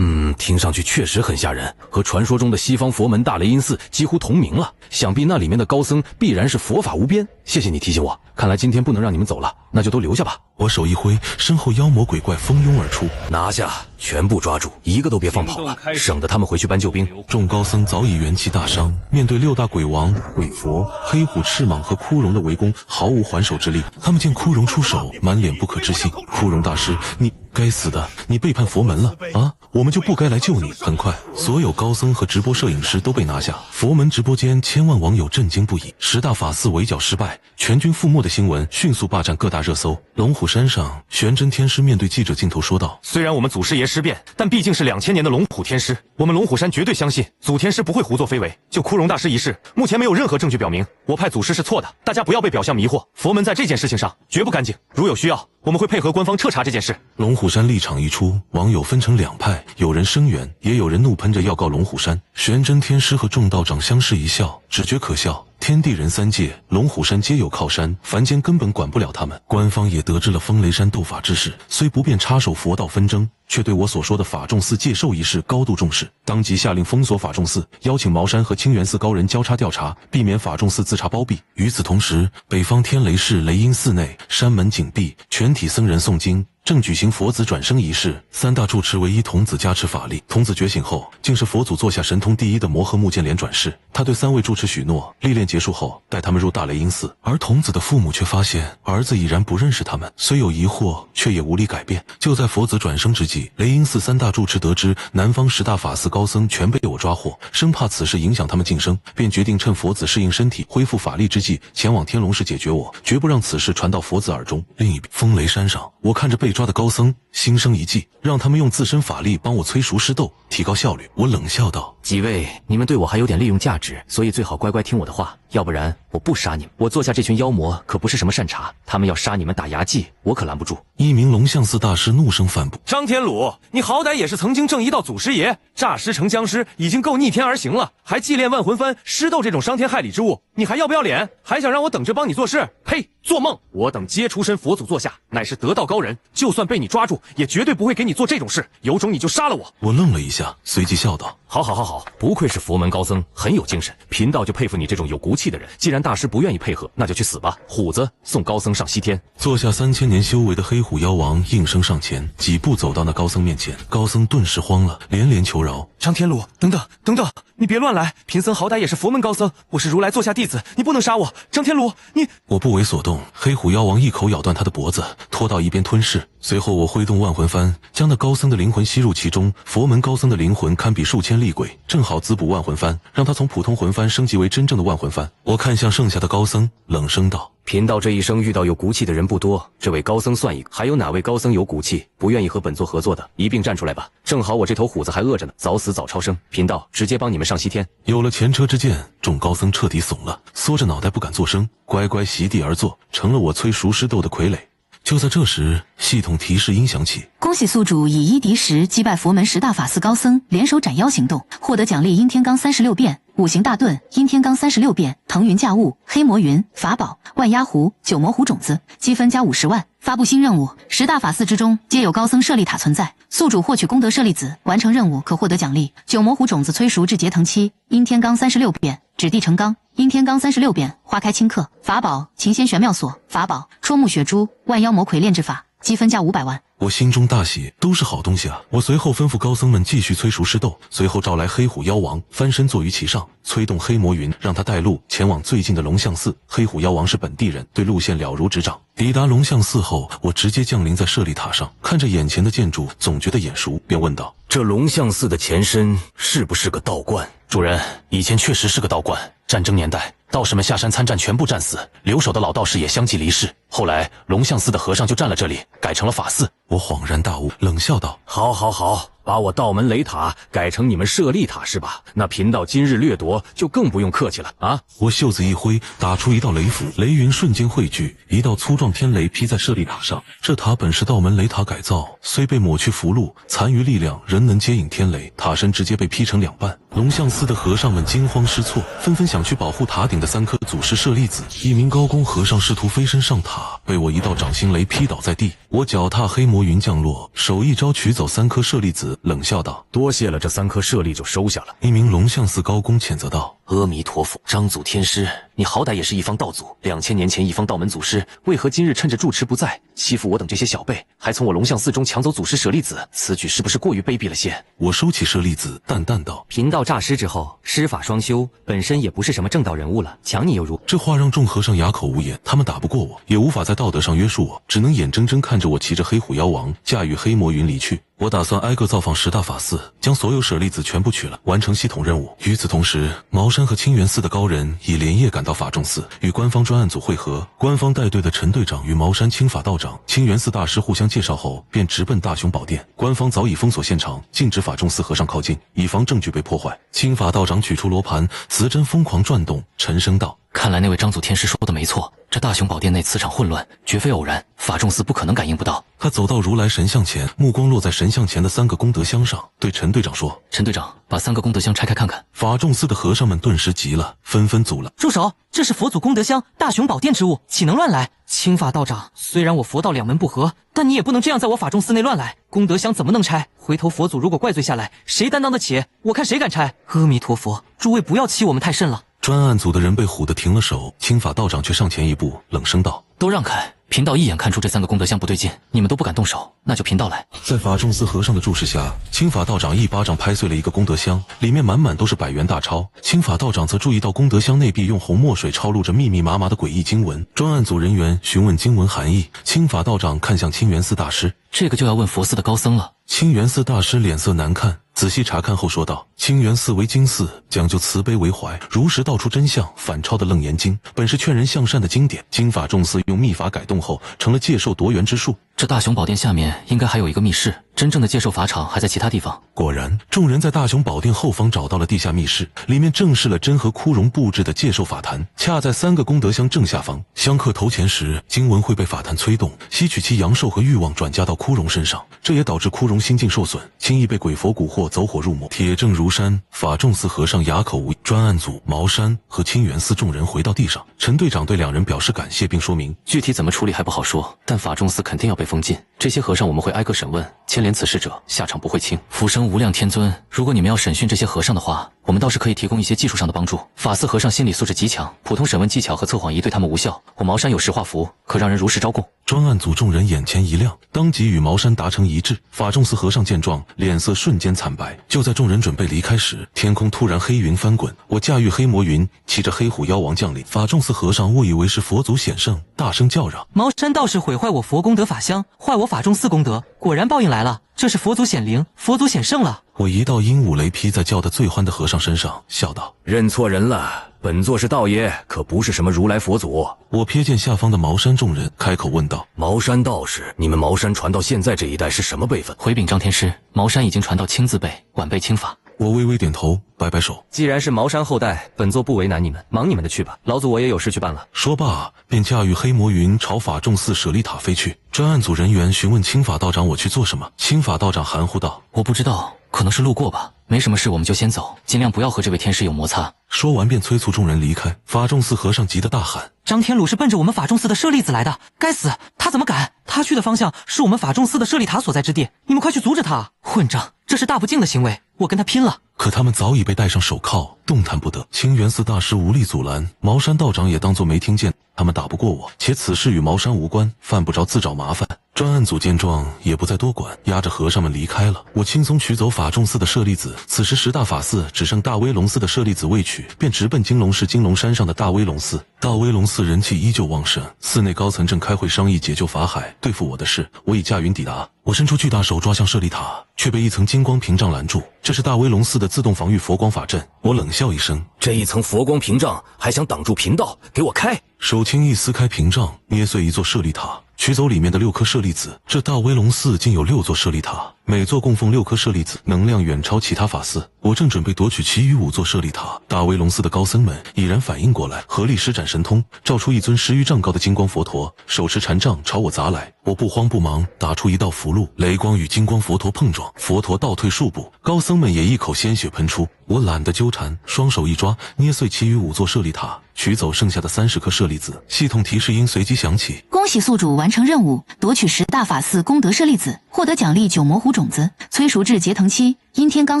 听上去确实很吓人，和传说中的西方佛门大雷音寺几乎同名了。想必那里面的高僧必然是佛法无边。谢谢你提醒我，看来今天不能让你们走了，那就都留下吧。我手一挥，身后妖魔鬼怪蜂拥而出，拿下，全部抓住，一个都别放跑了，省得他们回去搬救兵。众高僧早已元气大伤，面对6大鬼王、鬼佛、黑虎、赤蟒和枯荣的围攻，毫无还手之力。他们见枯荣出手，满脸不可置信。枯荣大师，你该死的，你背叛佛门了啊！我们就不该来救你。很快，所有高僧和直播摄影师都被拿下。佛门直播间千万网友震惊不已，10大法寺围剿失败，全军覆没的新闻迅速霸占各大热搜。龙虎山上，玄真天师面对记者镜头说道：虽然我们祖师爷尸变，但毕竟是2000年的龙虎天师，我们龙虎山绝对相信祖天师不会胡作非为。就枯荣大师一事，目前没有任何证据表明我派祖师是错的，大家不要被表象迷惑。佛门在这件事情上绝不干净，如有需要，我们会配合官方彻查这件事。龙虎山立场一出，网友分成2派，有人声援，也有人怒喷着要告龙虎山。玄真天师和众道长相视一笑，只觉可笑。天地人3界，龙虎山皆有靠山，凡间根本管不了他们。官方也得知了风雷山斗法之事，虽不便插手佛道纷争，却对我所说的法众寺借寿一事高度重视，当即下令封锁法众寺，邀请茅山和清源寺高人交叉调查，避免法众寺自查包庇。与此同时，北方天雷市雷音寺内山门紧闭，全体僧人诵经，正举行佛子转生仪式，三大住持唯一童子加持法力。童子觉醒后，竟是佛祖座下神通第一的摩诃目犍连转世。他对3位住持许诺，历练结束后带他们入大雷音寺。而童子的父母却发现儿子已然不认识他们，虽有疑惑，却也无力改变。就在佛子转生之际，雷音寺3大住持得知南方10大法寺高僧全被我抓获，生怕此事影响他们晋升，便决定趁佛子适应身体、恢复法力之际，前往天龙寺解决我，绝不让此事传到佛子耳中。另一边，风雷山上，我看着被抓的高僧，心生一计，让他们用自身法力帮我催熟尸斗，提高效率。我冷笑道：几位，你们对我还有点利用价值，所以最好乖乖听我的话，要不然我不杀你们。我坐下这群妖魔可不是什么善茬，他们要杀你们打牙祭，我可拦不住。一名龙象寺大师怒声反驳：张天鲁，你好歹也是曾经正一道祖师爷，诈尸成僵尸已经够逆天而行了，还祭炼万魂幡、尸斗这种伤天害理之物，你还要不要脸？还想让我等着帮你做事？呸！做梦！我等皆出身佛祖座下，乃是得道高人，就算被你抓住，也绝对不会给你做这种事。有种你就杀了我！我愣了一下，随即笑道：好，不愧是佛门高僧，很有精神。贫道就佩服你这种有骨气的人。既然大师不愿意配合，那就去死吧！虎子，送高僧上西天。坐下3000年修为的黑虎妖王应声上前，几步走到那高僧面前。高僧顿时慌了，连连求饶：张天鲁，等等，你别乱来！贫僧好歹也是佛门高僧，我是如来座下弟子，你不能杀我！张天鲁，你……我不为所动。黑虎妖王一口咬断他的脖子，拖到一边吞噬。随后我挥动万魂幡，将那高僧的灵魂吸入其中。佛门高僧的灵魂堪比数千厉鬼，正好滋补万魂幡，让他从普通魂幡升级为真正的万魂幡。我看向剩下的高僧，冷声道：贫道这一生遇到有骨气的人不多，这位高僧算一个。还有哪位高僧有骨气，不愿意和本座合作的，一并站出来吧。正好我这头虎子还饿着呢，早死早超生。贫道直接帮你们上西天。有了前车之鉴，众高僧彻底怂了，缩着脑袋不敢作声，乖乖席地而坐，成了我催熟尸斗的傀儡。就在这时，系统提示音响起：恭喜宿主以1敌10击败佛门10大法寺高僧，联手斩妖行动，获得奖励阴天罡36变、五行大盾、阴天罡36变、腾云驾雾、黑魔云、法宝、万压壶、九魔壶种子，积分加50万。发布新任务：10大法寺之中皆有高僧舍利塔存在，宿主获取功德舍利子，完成任务可获得奖励：九魔壶种子催熟至结藤期，阴天罡36变，指地成钢，阴天罡36变，花开顷刻。法宝：琴仙玄妙锁，法宝：戳木血珠，万妖魔魁炼制法，积分加500万。我心中大喜，都是好东西啊！我随后吩咐高僧们继续催熟尸斗，随后召来黑虎妖王，翻身坐于其上，催动黑魔云，让他带路前往最近的龙象寺。黑虎妖王是本地人，对路线了如指掌。抵达龙象寺后，我直接降临在舍利塔上，看着眼前的建筑，总觉得眼熟，便问道：这龙象寺的前身是不是个道观？主人，以前确实是个道观，战争年代，道士们下山参战全部战死，留守的老道士也相继离世。后来龙象寺的和尚就占了这里，改成了法寺。我恍然大悟，冷笑道：好，把我道门雷塔改成你们舍利塔是吧？那贫道今日掠夺就更不用客气了啊！我袖子一挥，打出一道雷符，雷云瞬间汇聚，一道粗壮天雷劈在舍利塔上。这塔本是道门雷塔改造，虽被抹去符箓，残余力量仍能接引天雷，塔身直接被劈成2半。龙象寺的和尚们惊慌失措，纷纷想去保护塔顶的3颗祖师舍利子。一名高功和尚试图飞身上塔，被我一道掌心雷劈倒在地。我脚踏黑魔云降落，手一招取走3颗舍利子，冷笑道：多谢了，这3颗舍利就收下了。一名龙象寺高公谴责道：阿弥陀佛，张祖天师，你好歹也是一方道祖，2000年前一方道门祖师，为何今日趁着住持不在，欺负我等这些小辈，还从我龙象寺中抢走祖师舍利子？此举是不是过于卑鄙了些？我收起舍利子，淡淡道：贫道诈尸之后，师法双修，本身也不是什么正道人物了，抢你又如？这话让众和尚哑口无言，他们打不过我，也无法在道德上约束我，只能眼睁睁看着我骑着黑虎妖王，驾驭黑魔云离去。我打算挨个造访10大法寺，将所有舍利子全部取了，完成系统任务。与此同时，茅山和清源寺的高人已连夜赶到法众寺，与官方专案组会合。官方带队的陈队长与茅山清法道长、清源寺大师互相介绍后，便直奔大雄宝殿。官方早已封锁现场，禁止法众寺和尚靠近，以防证据被破坏。清法道长取出罗盘，磁针疯狂转动，沉声道：看来那位张祖天师说的没错，这大雄宝殿内磁场混乱，绝非偶然，法众寺不可能感应不到。他走到如来神像前，目光落在神像前的3个功德箱上，对陈队长说：陈队长，把3个功德箱拆开看看。法众寺的和尚们顿时急了，纷纷阻拦：住手！这是佛祖功德箱、大雄宝殿之物，岂能乱来？清法道长，虽然我佛道两门不合，但你也不能这样在我法众寺内乱来。功德箱怎么能拆？回头佛祖如果怪罪下来，谁担当得起？我看谁敢拆！阿弥陀佛，诸位不要欺我们太甚了。专案组的人被唬得停了手，清法道长却上前一步，冷声道：都让开！贫道一眼看出这3个功德箱不对劲，你们都不敢动手，那就贫道来。在法仲寺和尚的注视下，青法道长一巴掌拍碎了一个功德箱，里面满满都是100元大钞。青法道长则注意到功德箱内壁用红墨水抄录着密密麻麻的诡异经文。专案组人员询问经文含义，青法道长看向清源寺大师，这个就要问佛寺的高僧了。清源寺大师脸色难看，仔细查看后说道：“清源寺为经寺，讲究慈悲为怀，如实道出真相。反抄的《楞严经》本是劝人向善的经典，经法仲寺用秘法改动后，成了借寿夺缘之术。这大雄宝殿下面应该还有一个密室，真正的借寿法场还在其他地方。”果然，众人在大雄宝殿后方找到了地下密室，里面正是了真和枯荣布置的借寿法坛，恰在3个功德箱正下方。香客投钱时，经文会被法坛催动，吸取其阳寿和欲望转嫁到枯荣身上，这也导致枯荣心境受损，轻易被鬼佛蛊惑，走火入魔。铁证如山，法仲寺和尚哑口无言。专案组茅山和清源寺众人回到地上，陈队长对2人表示感谢，并说明具体怎么处理还不好说，但法仲寺肯定要被封禁。这些和尚我们会挨个审问，牵连此事者下场不会轻。福生无量天尊，如果你们要审讯这些和尚的话，我们倒是可以提供一些技术上的帮助。法寺和尚心理素质极强，普通审问技巧和测谎仪对他们无效。我茅山有石化符，可让人如实招供。专案组众人眼前一亮，当即与茅山达成一致。法仲寺和尚见状，脸色瞬间惨白。就在众人准备离开时，天空突然黑云翻滚，我驾驭黑魔云，骑着黑虎妖王降临。法仲寺和尚误以为是佛祖显圣，大声叫嚷：“茅山道士毁坏我佛功德法香，坏我法仲寺功德，果然报应来了！这是佛祖显灵，佛祖显圣了！”我一道鹦鹉雷劈在叫得最欢的和尚身上，笑道：“认错人了，本座是道爷，可不是什么如来佛祖。”我瞥见下方的茅山众人，开口问道：“茅山道士，你们茅山传到现在这一代是什么辈分？”回禀张天师，茅山已经传到清字辈，晚辈清法。我微微点头，摆摆手。既然是茅山后代，本座不为难你们，忙你们的去吧。老祖我也有事去办了。说罢，便驾驭黑魔云朝法仲寺舍利塔飞去。专案组人员询问青法道长我去做什么，青法道长含糊道：“我不知道，可能是路过吧。没什么事，我们就先走，尽量不要和这位天师有摩擦。”说完便催促众人离开。法仲寺和尚急得大喊：“张天鲁是奔着我们法仲寺的舍利子来的，该死！他怎么敢？他去的方向是我们法仲寺的舍利塔所在之地，你们快去阻止他！混账，这是大不敬的行为，我跟他拼了！”可他们早已被戴上手铐，动弹不得。清源寺大师无力阻拦，茅山道长也当作没听见。他们打不过我，且此事与茅山无关，犯不着自找麻烦。专案组见状也不再多管，押着和尚们离开了。我轻松取走法仲寺的舍利子，此时10大法寺只剩大威龙寺的舍利子未取，便直奔金龙市金龙山上的大威龙寺。大威龙寺人气依旧旺盛，寺内高层正开会商议解救法海，对付我的事，我已驾云抵达。我伸出巨大手抓向舍利塔，却被一层金光屏障拦住。这是大威龙寺的自动防御佛光法阵。我冷笑一声：“这一层佛光屏障还想挡住贫道？给我开！”手轻易撕开屏障，捏碎一座舍利塔，取走里面的6颗舍利子。这大威龙寺竟有6座舍利塔，每座供奉6颗舍利子，能量远超其他法寺。我正准备夺取其余5座舍利塔，大威龙寺的高僧们已然反应过来，合力施展神通，召出一尊10余丈高的金光佛陀，手持禅杖朝我砸来。我不慌不忙，打出一道符箓，雷光与金光佛陀碰撞，佛陀倒退数步，高僧们也一口鲜血喷出。我懒得纠缠，双手一抓，捏碎其余5座舍利塔，取走剩下的30颗舍利子。系统提示音随即响起：恭喜宿主完成任务，夺取10大法寺功德舍利子，获得奖励9模糊种子，催熟至结藤期，阴天罡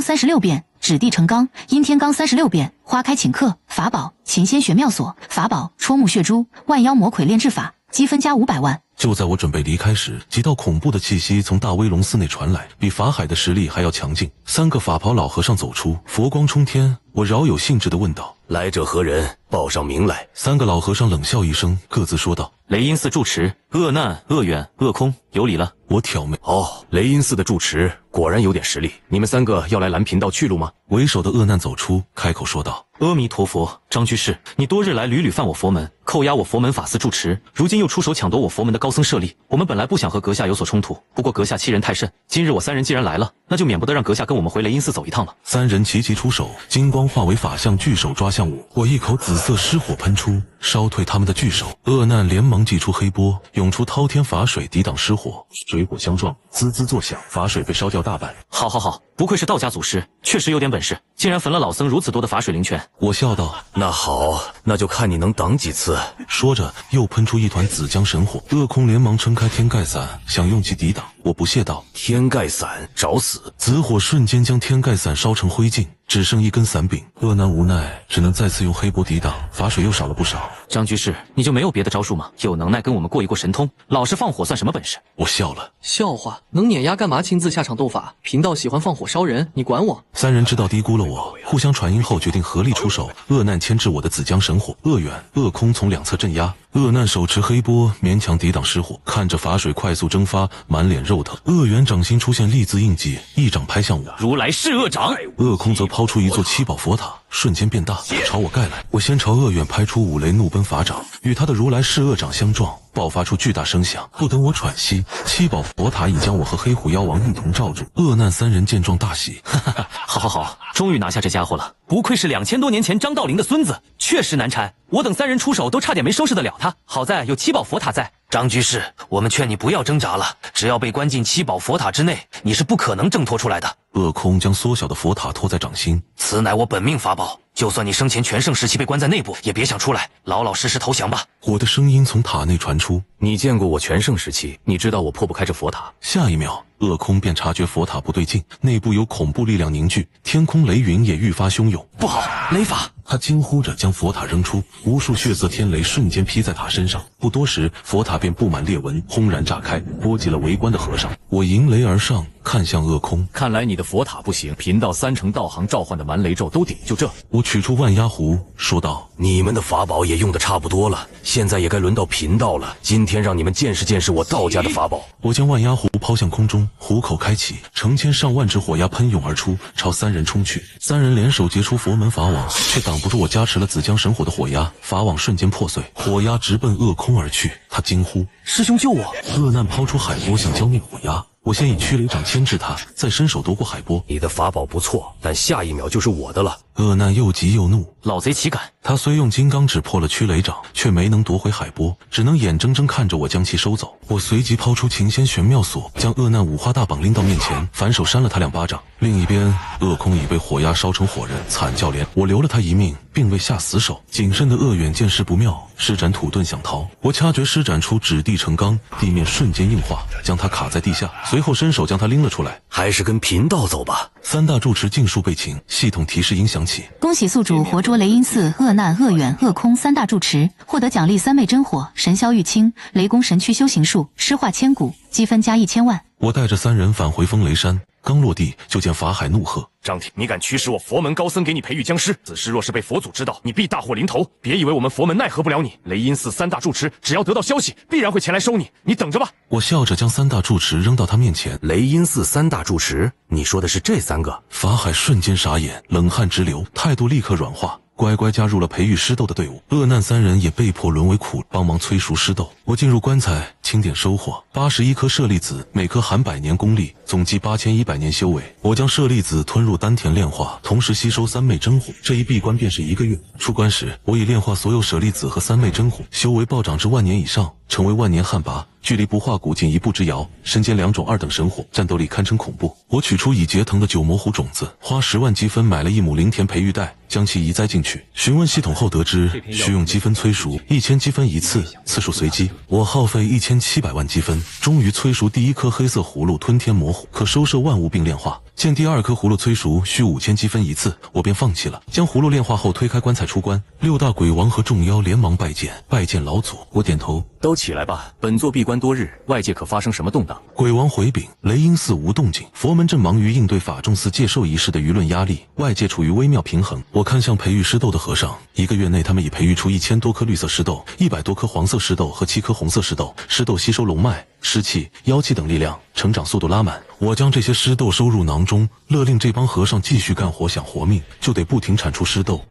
36变，指地成钢，阴天罡36变，花开请客，法宝秦仙玄妙锁，法宝戳木血珠，万妖魔傀炼制法，积分加500万。就在我准备离开时，几道恐怖的气息从大威龙寺内传来，比法海的实力还要强劲。3个法袍老和尚走出，佛光冲天。我饶有兴致地问道：“来者何人？报上名来。”3个老和尚冷笑一声，各自说道：“雷音寺住持，恶难、恶远、恶空，有礼了。”我挑眉：“哦，雷音寺的住持果然有点实力。你们3个要来拦贫道去路吗？”为首的恶难走出，开口说道：“阿弥陀佛，张居士，你多日来屡屡犯我佛门，扣押我佛门法寺住持，如今又出手抢夺我佛门的高僧舍利。我们本来不想和阁下有所冲突，不过阁下欺人太甚。今日我3人既然来了，那就免不得让阁下跟我们回雷音寺走一趟了。”3人齐齐出手，金光化为法相，巨手抓向我。我一口紫色尸火喷出，烧退他们的巨手。恶难连忙祭出黑波，涌出滔天法水抵挡尸火，水火相撞，滋滋作响，法水被烧掉大半。好，不愧是道家祖师，确实有点本事，竟然焚了老僧如此多的法水灵泉。我笑道：“那好，那就看你能挡几次。”说着，又喷出一团紫江神火。恶空连忙撑开天盖伞，想用其抵挡。我不屑道：“天盖伞，找死！”紫火瞬间将天盖伞烧成灰烬，只剩一根伞柄。恶难无奈，只能再次用黑波抵挡，法水又少了不少。张居士，你就没有别的招数吗？有能耐跟我们过一过神通，老是放火算什么本事？我笑了，笑话，能碾压干嘛亲自下场斗法？贫道喜欢放火烧人，你管我？三人知道低估了我，互相传音后决定合力出手。恶难牵制我的紫江神火，恶远、恶空从两侧镇压。恶难手持黑波，勉强抵挡失火，看着法水快速蒸发，满脸肉疼。恶远掌心出现粒字印记，一掌拍向我。如来噬恶掌。恶空则抛出一座七宝佛塔，瞬间变大，朝我盖来。我先朝恶远拍出五雷怒奔法掌，与他的如来噬恶掌相撞，爆发出巨大声响。不等我喘息，七宝佛塔已将我和黑虎妖王一同罩住。恶难三人见状大喜，好，终于拿下这家伙了。不愧是2000多年前张道陵的孙子，确实难缠。我等三人出手都差点没收拾得了他，好在有七宝佛塔在。张居士，我们劝你不要挣扎了，只要被关进七宝佛塔之内，你是不可能挣脱出来的。恶空将缩小的佛塔托在掌心，此乃我本命法宝，就算你生前全盛时期被关在内部，也别想出来，老老实实投降吧。我的声音从塔内传出：“你见过我全盛时期，你知道我破不开这佛塔。”下一秒，恶空便察觉佛塔不对劲，内部有恐怖力量凝聚，天空雷云也愈发汹涌。不好，雷法！他惊呼着将佛塔扔出，无数血色天雷瞬间劈在塔身上。不多时，佛塔便布满裂纹，轰然炸开，波及了围观的和尚。我迎雷而上，看向恶空。看来你的佛塔不行，贫道3成道行召唤的蛮雷咒都顶，就这。我取出万压壶，说道：“你们的法宝也用得差不多了，现在也该轮到贫道了。今天让你们见识见识我道家的法宝。”我将万压壶抛向空中，壶口开启，成千上万只火鸦喷涌而出，朝三人冲去。三人联手结出佛门法网，却挡不住我加持了紫江神火的火鸦，法网瞬间破碎，火鸦直奔恶空而去。他惊呼：“师兄救我！”恶难抛出海波想浇灭火鸦，我先以驱雷掌牵制他，再伸手夺过海波。你的法宝不错，但下一秒就是我的了。恶难又急又怒，老贼岂敢！他虽用金刚指破了驱雷掌，却没能夺回海波，只能眼睁睁看着我将其收走。我随即抛出琴仙玄妙锁，将恶难五花大绑拎到面前，反手扇了他2巴掌。另一边，恶空已被火鸦烧成火人，惨叫连。我留了他一命，并未下死手。谨慎的恶远见势不妙，施展土遁想逃。我掐诀施展出指地成钢，地面瞬间硬化，将他卡在地下，随后伸手将他拎了出来。还是跟贫道走吧。3大住持尽数被擒，系统提示音响起。恭喜宿主活捉雷音寺、恶难、恶远、恶空3大住持，获得奖励3昧真火、神霄玉清、雷公神躯修行术、尸化千古，积分加1000万。我带着3人返回风雷山，刚落地就见法海怒喝：“张挺，你敢驱使我佛门高僧给你培育僵尸？此事若是被佛祖知道，你必大祸临头。别以为我们佛门奈何不了你，雷音寺3大住持只要得到消息，必然会前来收你，你等着吧。”我笑着将3大住持扔到他面前。雷音寺3大住持，你说的是这3个？法海瞬间傻眼，冷汗直流，态度立刻软化，乖乖加入了培育尸斗的队伍。恶难3人也被迫沦为苦，帮忙催熟尸斗。我进入棺材清点收获81颗舍利子，每颗含100年功力，总计8100年修为。我将舍利子吞入丹田炼化，同时吸收3昧真火，这一闭关便是1个月。出关时，我已炼化所有舍利子和3昧真火，修为暴涨至万年以上，成为万年旱魃，距离不化谷仅1步之遥。身兼2种2等神火，战斗力堪称恐怖。我取出已结藤的9魔狐种子，花10万积分买了1亩灵田培育袋，将其移栽进去。询问系统后得知，需用积分催熟，1000积分一次，次数随机。我耗费1700万积分，终于催熟第1颗黑色葫芦吞天魔虎，可收摄万物并炼化。见第2颗葫芦催熟需5000积分一次，我便放弃了。将葫芦炼化后推开棺材出关，6大鬼王和众妖连忙拜见老祖。我点头，都起来吧。本座闭关多日，外界可发生什么动荡？鬼王回禀：雷音寺无动静，佛门正忙于应对法众寺借寿仪式的舆论压力，外界处于微妙平衡。我看向培育尸豆的和尚，1个月内他们已培育出1000多颗绿色尸豆，100多颗黄色尸豆和7颗红色尸豆。尸豆吸收龙脉、湿气、妖气等力量，成长速度拉满。我将这些尸豆收入囊中，勒令这帮和尚继续干活，想活命就得不停产出尸豆。